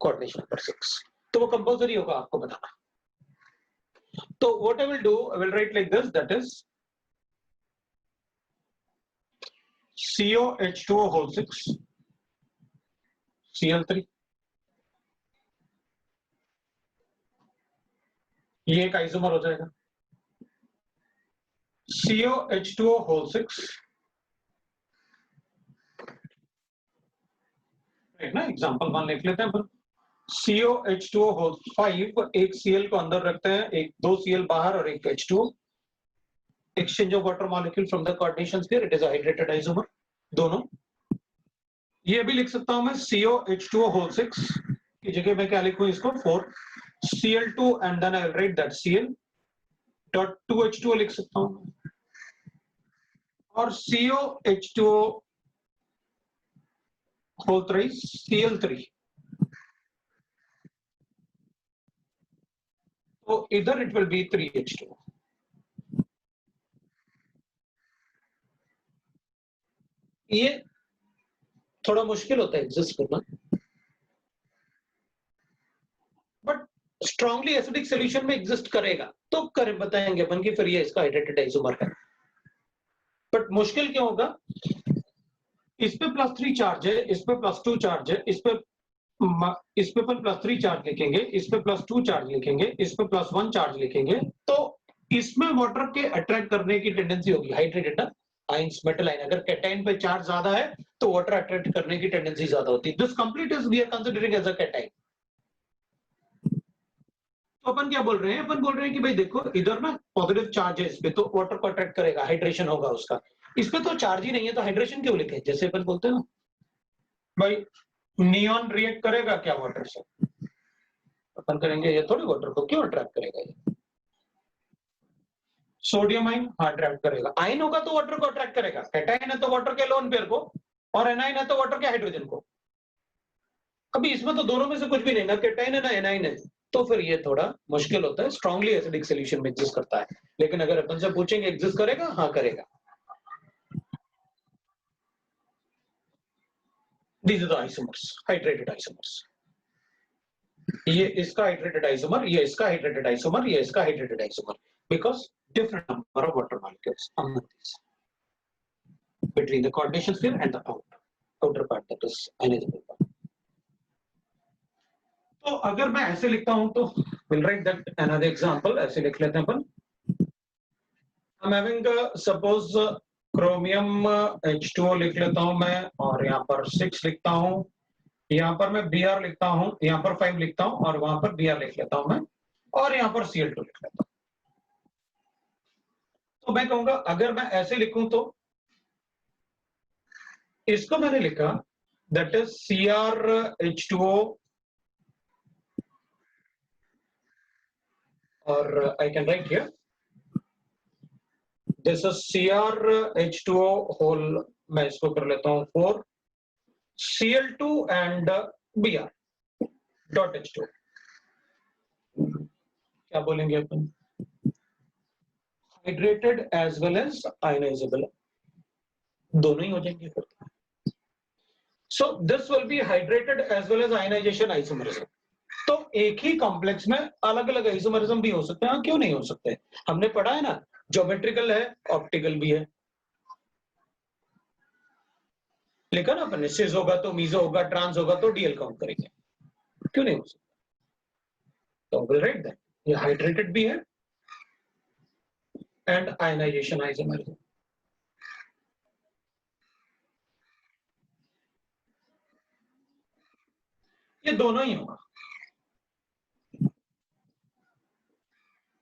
coordination number 6, तो वो कंपलसरी होगा आपको बताना. तो what I will do, I will write like this, that is COH2O whole 6 Cl3. ये एक आइसोमर हो जाएगा. COH2O whole 6, राइट ना. एग्जांपल 1 लिख लेते हैं अपन. COH2O whole 5, एक Cl को अंदर रखते हैं, एक 2 Cl बाहर और एक H2O. Exchange of water molecule from the coordination sphere, it is a hydrated isomer. दोनों. ये भी लिख सकता हूं मैं COH2O whole 6 की जगह मैं क्या लिखूं इसको 4 Cl2 and then I will write that Cl dot 2H2O लिख सकता हूं. और COH2O whole 3 Cl3. तो इधर it will be 3H2O. ये थोड़ा मुश्किल होता है एग्जिस्ट करना, बट स्ट्रांगली एसिडिक सॉल्यूशन में एग्जिस्ट करेगा तो कर बताएंगे अपन कि फिर ये इसका हाइड्रेटेड आइसोमर है. बट मुश्किल क्यों होगा, इस पे +3 चार्ज है, इस पे +2 चार्ज है, इस पे अपन +3 चार्ज लिखेंगे, इस पे +2 चार्ज लिखेंगे, इस पे +1 चार्ज लिखेंगे, तो इसमें वाटर के अट्रैक्ट करने की टेंडेंसी होगी. हाइड्रेटेड आयंस, मेटल आयन, अगर कैटायन पे चार्ज ज्यादा है तो वाटर अट्रैक्ट करने की टेंडेंसी ज्यादा होती है. This complete is we are considering as a cation. तो अपन क्या बोल रहे हैं, अपन बोल रहे हैं कि भाई देखो इधर ना पॉजिटिव चार्ज है इस पे, तो वाटर को अट्रैक्ट करेगा, हाइड्रेशन होगा उसका. इस पे तो चार्ज ही नहीं है तो हाइड्रेशन क्यों लिखे. जैसे अपन बोलते हैं ना भाई नियॉन रिएक्ट करेगा क्या वाटर से, अपन करेंगे ये थोड़ी वाटर को क्यों अट्रैक्ट करेगा. ये सोडियम आयन अट्रैक्ट करेगा, आयन होगा तो वाटर को अट्रैक्ट करेगा. कैटायन है तो वाटर के लोन पेयर को, और एनाइन है तो वाटर के हाइड्रोजन को. अभी इसमें तो दोनों में से कुछ भी नहीं, ना कैटायन है ना एनाइन है, तो फिर ये थोड़ा मुश्किल होता है. स्ट्रांगली एसिडिक सॉल्यूशन में एग्जिस्ट करता है, लेकिन अगर अपन से पूछेंगे एग्जिस्ट करेगा, हाँ करेगा. These are the isomers, hydrated isomers. ये इसका हाइड्रेटेड आइसोमर, ये इसका हाइड्रेटेड आइसोमर, ये इसका hydrated isomer, because different number of water molecules among these between the coordination sphere and the outer part, that is ionizable part. तो अगर मैं ऐसे लिखता हूं तो we'll write that another example. ऐसे लिख लेते हैं अपन. I'm having suppose chromium H2O लिख लेता हूं मैं, और यहाँ पर 6 लिखता हूं, यहाँ पर मैं Br लिखता हूं, यहाँ पर 5 लिखता हूं, और वहां पर Br लिख लेता हूं मैं, और यहाँ पर Cl2 लिख लेता हूं. तो मैं कहूंगा अगर मैं ऐसे लिखूं तो इसको मैंने लिखा that is CrH2O, or I can write here this is CrH2O whole, मैं इसको कर लेता हूं 4 Cl2 and Br dot H2O. क्या बोलेंगे अपन? Hydrated as well as ionizable, दोनों ही हो जाएंगे फिर. So this will be hydrated as well as ionization isomerism. तो एक ही कॉम्प्लेक्स में अलग अलग आइसोमेरिज्म भी हो सकते हैं. क्यों नहीं हो सकते? हमने पढ़ा है ना, ज्योमेट्रिकल है, ऑप्टिकल भी है. लिखा ना अपन, सिस होगा तो मीजो होगा, ट्रांस होगा तो डीएल काउंट करेंगे. क्यों नहीं हो सकता? तो विल राइट दैट ये हाइड्रेटेड भी है एंड आयनाइजेशन आइसोमेरिज्म. ये दोनों ही होगा.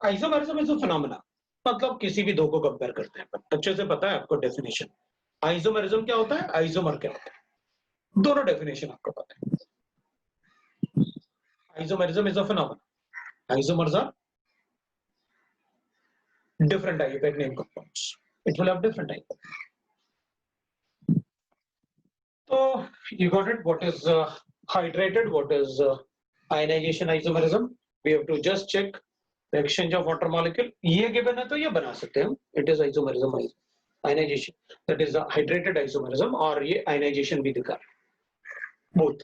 आइसोमेरिज्म इज अ फिनोमेना, मतलब किसी भी दो को कंपेयर करते हैं. अच्छे से पता है आपको डेफिनेशन. आइसोमेरिज्म क्या होता है, आइसोमर क्या होता है, दोनों डेफिनेशन आपको पता है. Isomerism is a phenomena. Isomers are different isotopic name compounds. It will have different type. So you got it. What is hydrated? What is ionization isomerism? We have to just check the exchange of water molecule. ये given है तो ये बना सकते हैं. It is isomerism, ionization. That is hydrated isomerism, और ये ionization भी दिखा. Both.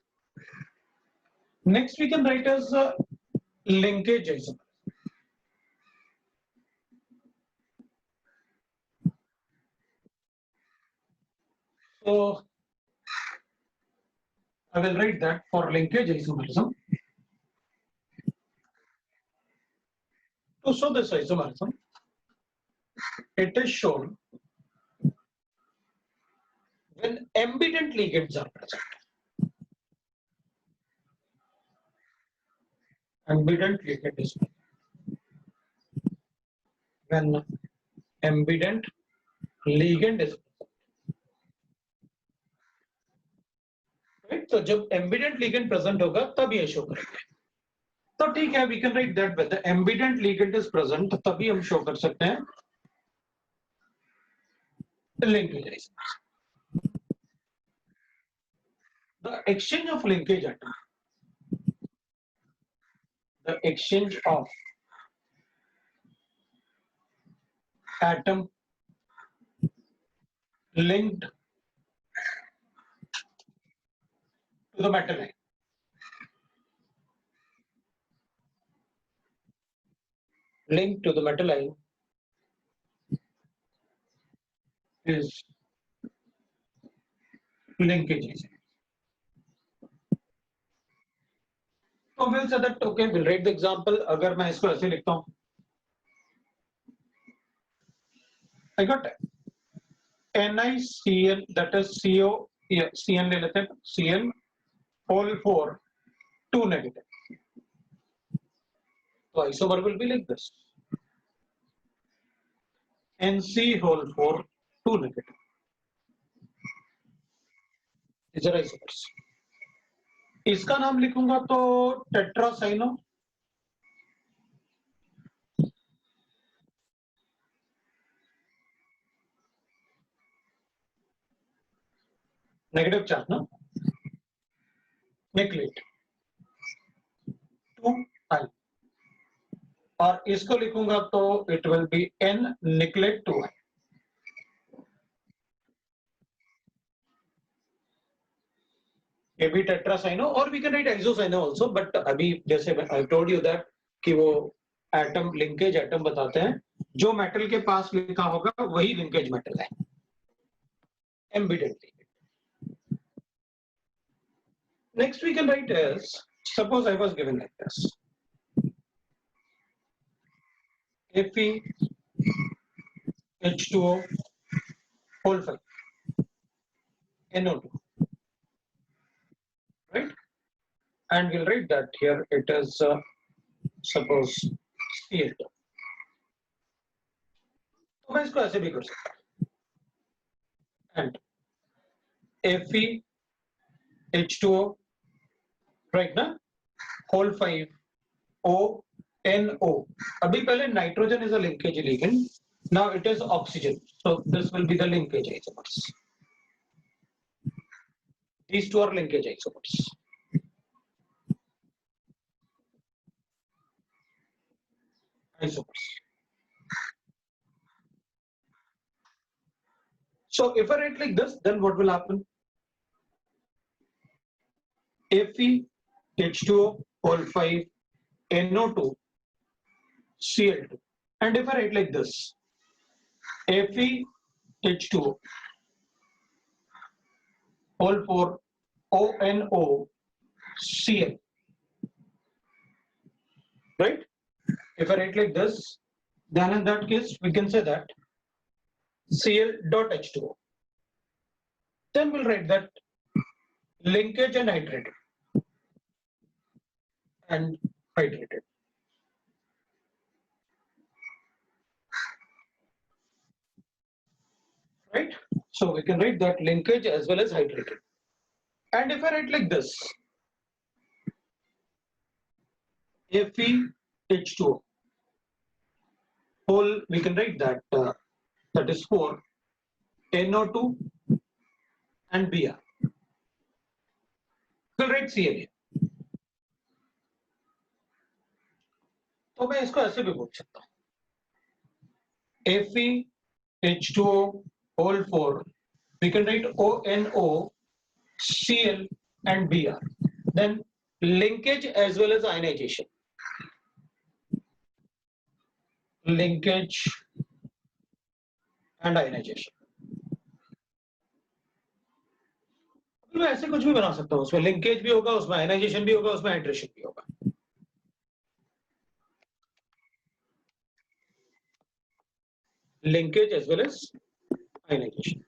Next we can write as linkage isomerism. So I will write that for linkage isomerism. To show this isomerism, it is shown when ambident ligands are present. Ambident ligand is when ambident ligand is right. तो जब ambident ligand present होगा तब ये show करेंगे. तो ठीक है, we can write that when the ambident ligand is present तभी हम शो कर सकते हैं linkage isomerism. The exchange of linkage atom. The exchange of atom linked to the metal line. Linked to the metal line is linkage. So we'll say that, okay, we'll write the example. अगर मैं इसको ऐसे लिखता हूँ, I got NiCN, that is CO, yeah, CN ले लेते हैं, CN whole 4 2 negative. So isomer will be like this. NC whole 4 2 negative. These are isomers. इसका नाम लिखूंगा तो टेट्रासाइनो. नेगेटिव चार्ज ना, निकलेट 2I, और इसको लिखूंगा तो it will be N nickelate 2I. ये भी टेट्रासाइनो, और we can write isocyano also, but अभी जैसे आई टोल्ड यू दैट कि वो एटम लिंकेज एटम बताते हैं, जो मेटल के पास लिखा होगा वही लिंकेज मेटल है, ambident ligand. Next we can write as, suppose I was given like this, FeH2O whole 5 NO2, right? And we'll write that here it is suppose Cl2. तो मैं इसको ऐसे भी कर सकता हूं, and FeH2O, right ना, whole 5 ONO. अभी पहले nitrogen is a linkage ligand, now it is oxygen, so this will be the linkage isomers. These two are linkage isomers. So if I write like this, then what will happen? FeH2O whole 5 NO2 Cl2. And if I write like this, FeH2O whole 4 ONO Cl. Right? If I write like this, then in that case we can say that Cl dot H2O. Then we'll write that linkage and hydrated. And hydrated. Right? So we can write that linkage as well as hydrated. And if I write like this, FeH2O whole, we can write that that is 4 NO2 and Br. We'll write Cl. तो मैं इसको ऐसे भी बोल सकता हूँ, FeH2O whole 4, we can write ONO Cl and Br. Then linkage as well as ionization. Linkage and ionization. मैं ऐसे कुछ भी बना सकता हूँ, उसमें लिंकेज भी होगा, उसमें आयनाइजेशन भी होगा, उसमें हाइड्रेशन भी होगा. Linkage as well as ionisation,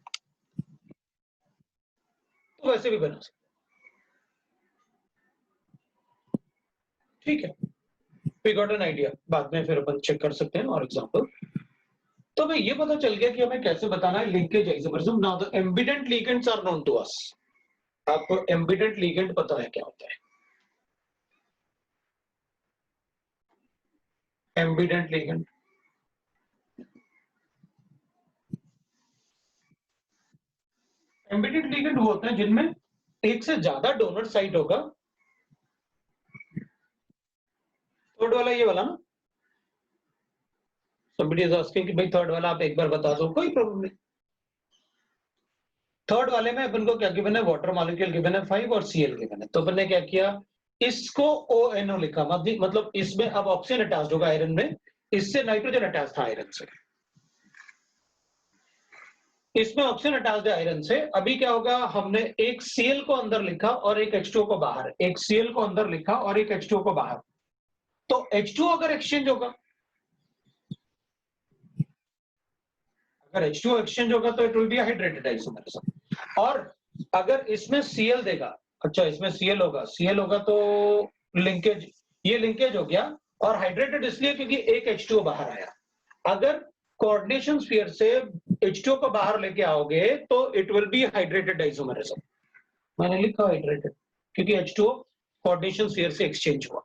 तो वैसे भी बना सकते. ठीक है, वी गॉट एन आइडिया. बाद में फिर अपन चेक कर सकते हैं और एग्जांपल. तो हमें ये पता चल गया कि हमें कैसे बताना है linkage isomerism. Now the ambident ligands are known to us. आपको एम्बिडेंट लिगेंड पता है क्या होता है? एम्बिडेंट लिगेंड, एम्बिडेंट लिगेंड वो होते हैं जिनमें एक से ज्यादा डोनर साइट होगा. थर्ड वाला ये वाला ना, somebody is asking कि भाई थर्ड वाला आप एक बार बता दो, कोई प्रॉब्लम नहीं. थर्ड वाले में अपन को क्या गिवन है? वाटर मॉलिक्यूल गिवन है 5 और Cl गिवन है. तो अपन ने क्या किया, इसको ONO लिखा, मतलब इसमें अब ऑक्सीजन अटैच्ड होगा आयरन में, इससे नाइट्रोजन अटैच था आयरन से, इसमें ऑक्सीजन अटैच्ड है आयरन से. अभी क्या होगा, हमने एक Cl को अंदर लिखा और एक H2O को बाहर, एक Cl को अंदर लिखा और एक H2O को बाहर. तो H2O अगर एक्सचेंज होगा, अगर H2O एक्सचेंज होगा तो it will B hydrated isomerism. और अगर इसमें Cl देगा, अच्छा इसमें Cl होगा तो लिंकेज, ये लिंकेज हो गया. और हाइड्रेटेड इसलिए क्योंकि एक H2O बाहर आया. अगर कोऑर्डिनेशन स्फीयर से H2O को बाहर लेके आओगे तो it will B hydrated isomerism. मैंने लिखा हाइड्रेटेड क्योंकि H2O कोऑर्डिनेशन स्फीयर से एक्सचेंज हुआ.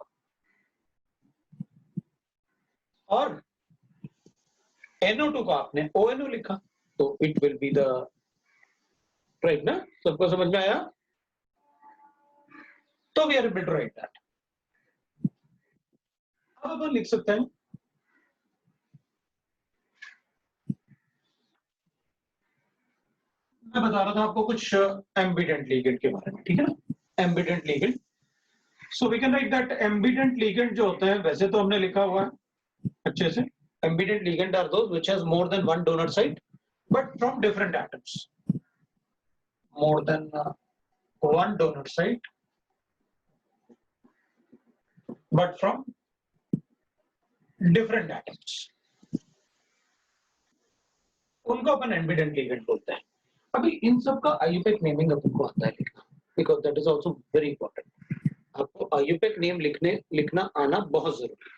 और NO2 को आपने ONO लिखा तो it will be the right ना. सबको समझ में आया? तो we are able to write that. अब अपन लिख सकते हैं, मैं बता रहा था आपको कुछ एम्बिडेंट लिगेंड के बारे में, ठीक है ना. Ambident ligand, so we can write that ambident ligand जो होते हैं, वैसे तो हमने लिखा हुआ है अच्छे से, Ambident ligand are those which has more than one donor site, but from different atoms. More than one donor site, but from different atoms. उनको अपन ambident ligand बोलते हैं. अभी इन सब का IUPAC नेमिंग अपन को आता है लिखना, because that is also very important. आपको IUPAC नेम लिखना आना बहुत जरूरी है.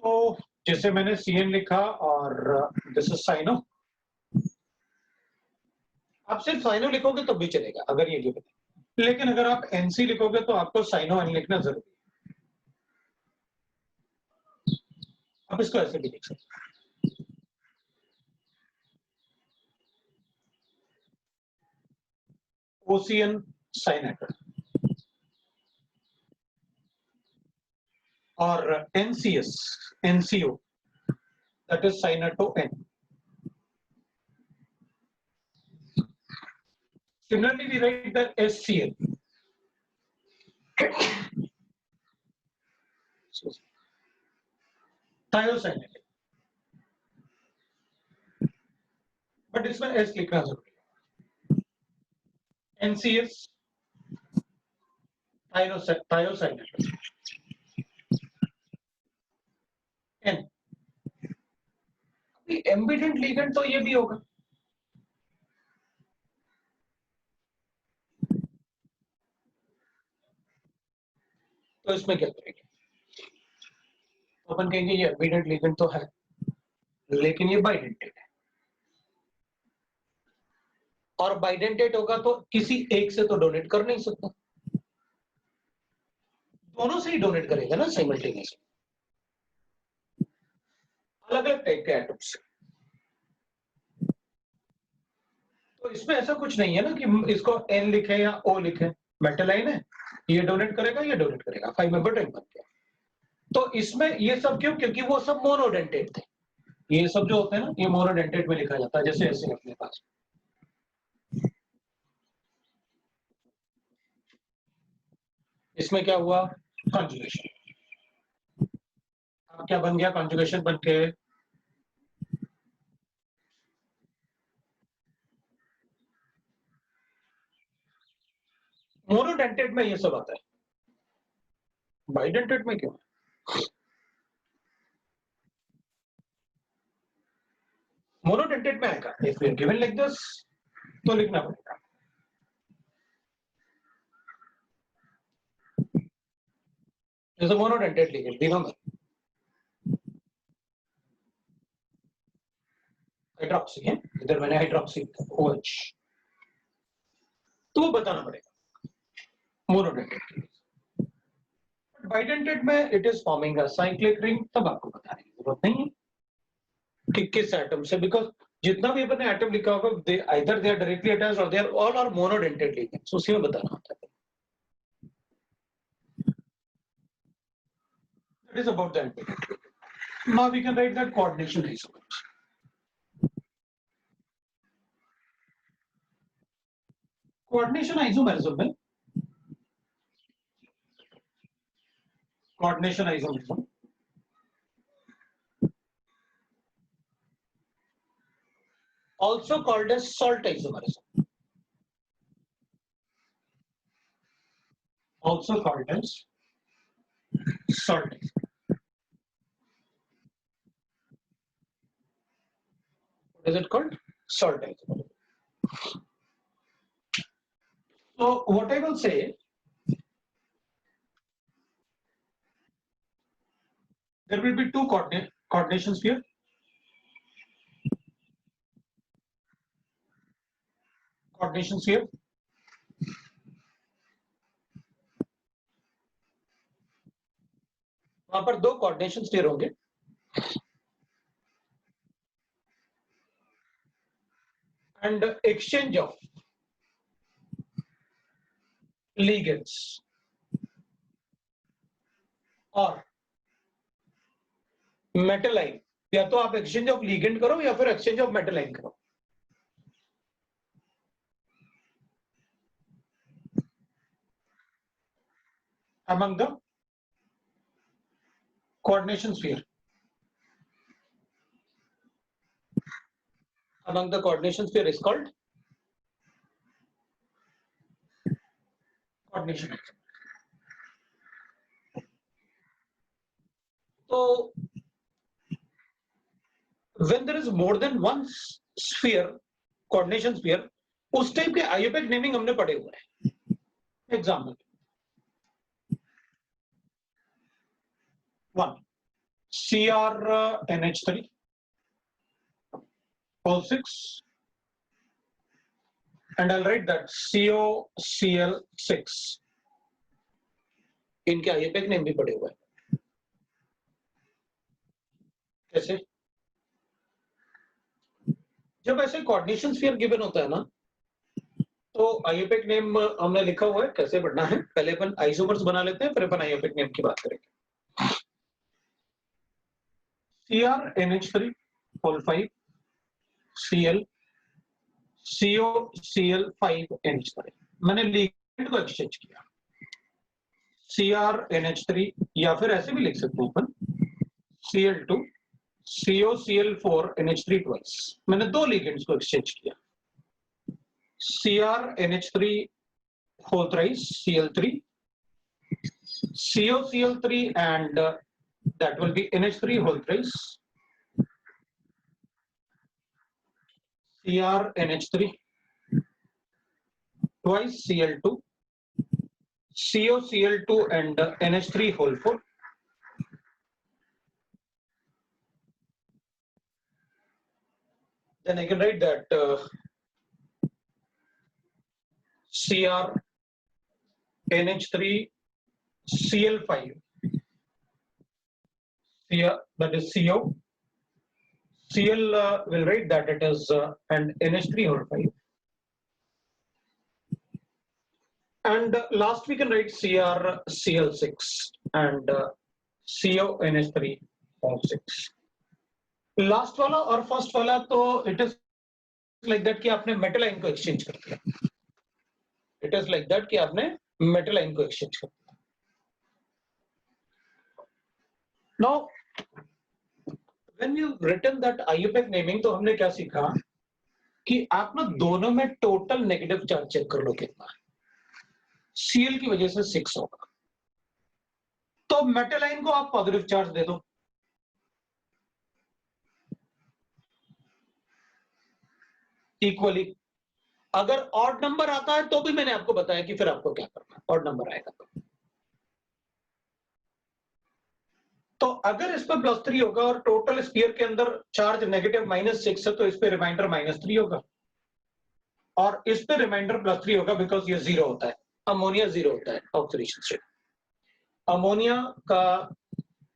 तो जैसे मैंने CN लिखा और दिस इज साइनो. आप सिर्फ साइनो लिखोगे तब भी चलेगा अगर ये गिवन है, लेकिन अगर आप NC लिखोगे तो आपको साइनो एन लिखना जरूरी है. आप इसको ऐसे भी लिख सकते हैं. OCN साइन एटम और NCS NCO that is cynato N. Similarly, we write the SCN. Thiocyanate. But इसमें S लिखना जरूरी है. NCS thiocyanate. N. Ambient ligand तो ये भी होगा. तो इसमें क्या करेंगे? तो अपन कहेंगे ये एम्बिडेंट लिगेंड तो है, लेकिन ये बाइडेंटेट है. और बाइडेंटेट होगा तो किसी एक से तो डोनेट कर नहीं सकता, दोनों से ही डोनेट करेगा ना साइमल्टेनियसली, अलग अलग टाइप के एटम्स. तो इसमें ऐसा कुछ नहीं है ना कि इसको N लिखे या O लिखे. मेटल लाइन है, ये डोनेट करेगा, ये डोनेट करेगा, 5 मेंबर रिंग बन गया. तो इसमें ये सब क्यों? क्योंकि वो सब मोनोडेंटेट थे. ये सब जो होते हैं ना, ये मोनोडेंटेट में लिखा जाता है, जैसे ऐसे अपने पास. इसमें क्या हुआ? कॉन्जुगेशन. क्या बन गया कॉन्जुगेशन बन के? मोनोडेंटेट में ये सब आता है, बाइडेंटेट में क्यों? मोनोडेंटेट में आएगा. If you given like this तो लिखना पड़ेगा. जैसे मोनोडेंटेट लिखे तीनों में हाइड्रोक्सी है, इधर मैंने हाइड्रोक्सी OH, तो वो बताना पड़ेगा मोनोडेंटेट के लिए. बाइडेंटेट में it is forming a cyclic ring, तब आपको बताने की जरूरत नहीं है कि किस एटम से, बिकॉज जितना भी अपने एटम लिखा होगा they either they are directly attached और they are all are monodentate ligands, उसी में बताना होता है. That is about the ambident. Now we can write that coordination isomers. Coordination isomerism में coordination isomerism also called as salt isomerism, also called as salt isomerism. What is it called? Salt isomerism. So what I will say, there will be two coordinations here. Coordinations here. वहां पर दो coordinations clear होंगे. And exchange of ligands और metal line, या तो आप exchange of ligand करो या फिर एक्सचेंज ऑफ मेटल लाइन करो. among the coordination sphere. Among the coordination sphere is called coordination. So when there is more than one sphere, coordination sphere, उस type के IUPAC naming हमने पढ़े हुए हैं. Example 1 CrNH3 whole 6 and I'll write that COCl6. इनके IUPAC name भी पढ़े हुए हैं. कैसे? जब ऐसे कोऑर्डिनेशन स्फीयर गिवन होता है ना, तो IUPAC नेम हमने लिखा हुआ है. कैसे पढ़ना है? पहले अपन आइसोमर्स बना लेते हैं, फिर अपन IUPAC नेम की बात करेंगे. CrNH3 whole 5 Cl COCl5NH3. मैंने लिगेंड को एक्सचेंज किया. CrNH3 या फिर ऐसे भी लिख सकते हैं अपन Cl2 COCl4NH3 ट्वाइस. मैंने दो लिगेंड्स को एक्सचेंज किया. CrNH3 whole thrice Cl3 COCl3 and that will be NH3 whole thrice CrNH3 twice Cl2 COCl2 and NH3 whole 4. Then I can write that CrNH3 Cl5 that is CO. Cl will write that it is and NH3 whole 5. And last we can write CrCl6 and CONH3 whole 6. Last वाला और first वाला तो it is like that कि आपने metal ion को exchange कर दिया. It is like that कि आपने मेटल आयन को एक्सचेंज कर दिया. Now when you written that IUPAC naming, तो हमने क्या सीखा कि आप ना दोनों में टोटल नेगेटिव चार्ज चेक कर लो कितना है. Cl की वजह से 6 होगा, तो मेटल आयन को आप पॉजिटिव चार्ज दे दो. इक्वली अगर ऑड नंबर आता है तो भी मैंने आपको बताया कि फिर आपको क्या करना है. ऑड नंबर आएगा तो अगर इस पर +3 होगा और टोटल स्फीयर के अंदर चार्ज नेगेटिव -6 है, तो इस पे रिमाइंडर -3 होगा और इस पे रिमाइंडर +3 होगा बिकॉज ये 0 होता है. अमोनिया 0 होता है ऑक्सीडेशन स्टेट. अमोनिया का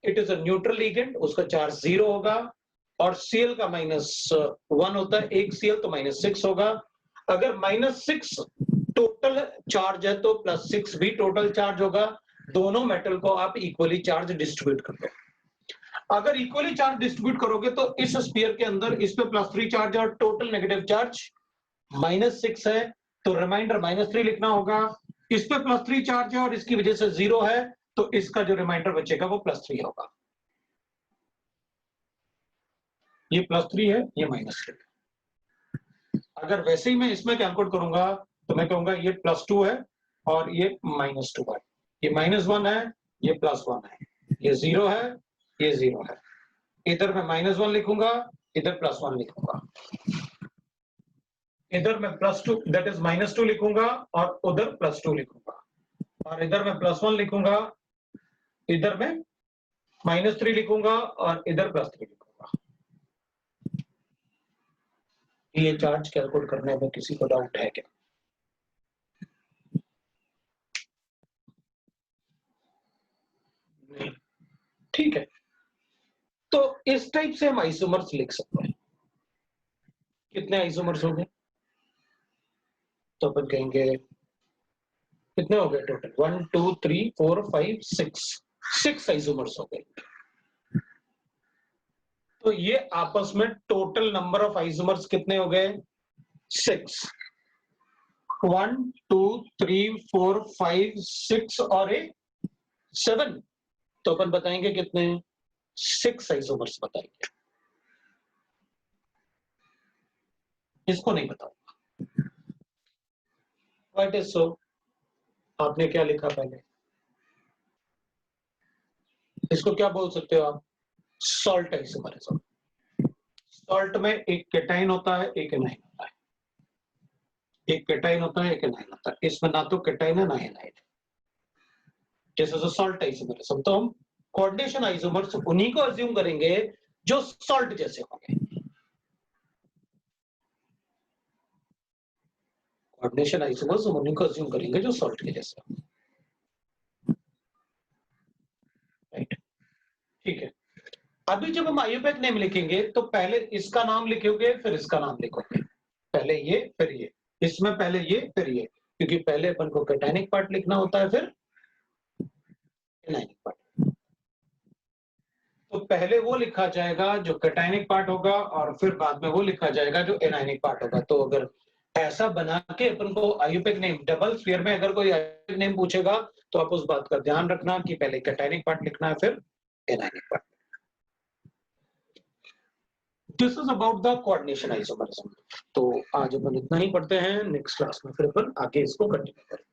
it is a neutral ligand, उसका चार्ज 0 होगा और Cl का -1 होता है. एक Cl तो -6 होगा. अगर -6 टोटल चार्ज है तो +6 भी टोटल चार्ज होगा. दोनों मेटल को आप इक्वली चार्ज डिस्ट्रीब्यूट कर दो. अगर इक्वली चार्ज डिस्ट्रीब्यूट करोगे तो इस स्फीयर के अंदर इस पे +3 चार्ज और टोटल नेगेटिव चार्ज -6 है, तो रिमाइंडर -3 लिखना होगा. इस पे +3 चार्ज है और इसकी वजह से 0 है, तो इसका जो रिमाइंडर बचेगा वो +3 होगा. ये +3 है, ये -3. अगर वैसे ही मैं इसमें कैलकुलेट करूंगा तो मैं कहूंगा ये +2 है और ये -2 है. ये -1 है, ये +1 है. ये 0 है, ये 0 है. इधर मैं -1 लिखूंगा, इधर +1 लिखूंगा. इधर मैं +2 दैट इज -2 लिखूंगा और उधर +2 लिखूंगा. और इधर मैं +1 लिखूंगा, इधर मैं -3 लिखूंगा और इधर +3 लिखूंगा. ये चार्ज कैलकुलेट करने में किसी को डाउट है क्या? नहीं. ठीक है, तो इस टाइप से हम आइसोमर्स लिख सकते हैं. कितने आइसोमर्स हो गए? तो अपन कहेंगे कितने हो गए टोटल? 1 2 3 4 5 6 आइसोमर्स हो गए. तो ये आपस में टोटल नंबर ऑफ आइसोमर्स कितने हो गए? 6. 1 2 3 4 5 6 और 7. तो अपन बताएंगे कितने? 6 आइसोमर्स बताएंगे, इसको नहीं बताऊंगा। व्हाट इज सो, आपने क्या लिखा पहले, इसको क्या बोल सकते हो आप, सॉल्ट आइसोमरिज्म। सॉल्ट में एक केटाइन होता है, एक एनाइन होता है, एक केटाइन होता है, एक एनाइन होता है। इसमें ना तो केटाइन है ना एनाइन, जैसे सॉल्ट आइसोमरिज्म। तो हम कोऑर्डिनेशन आइसोमर्स उन्हीं को अज्यूम करेंगे जो सॉल्ट जैसे होंगे। कोऑर्डिनेशन आइसोमर्स हम उन्हीं को अज्यूम करेंगे जो सॉल्ट के जैसे होंगे। राइट, ठीक है। अभी जब हम आईयूपैक नेम लिखेंगे तो पहले इसका नाम लिखोगे, फिर इसका नाम लिखोगे, पहले ये फिर ये, इसमें पहले ये फिर ये, क्योंकि पहले अपन को कैटायनिक पार्ट लिखना होता है, फिर एनायनिक पार्ट। तो पहले वो लिखा जाएगा जो कैटायनिक पार्ट होगा, और फिर बाद में वो लिखा जाएगा जो एनायनिक पार्ट होगा। तो अगर ऐसा बना के अपन को आईयूपैक नेम, डबल स्फीयर में अगर कोई आईयूपैक नेम पूछेगा तो आप उस बात का ध्यान रखना कि पहले कैटायनिक पार्ट लिखना है, फिर anionic part. This is about the coordination isomerism. तो आज अपन इतना ही पढ़ते हैं, नेक्स्ट क्लास में फिर अपन आगे इसको कंटिन्यू करेंगे।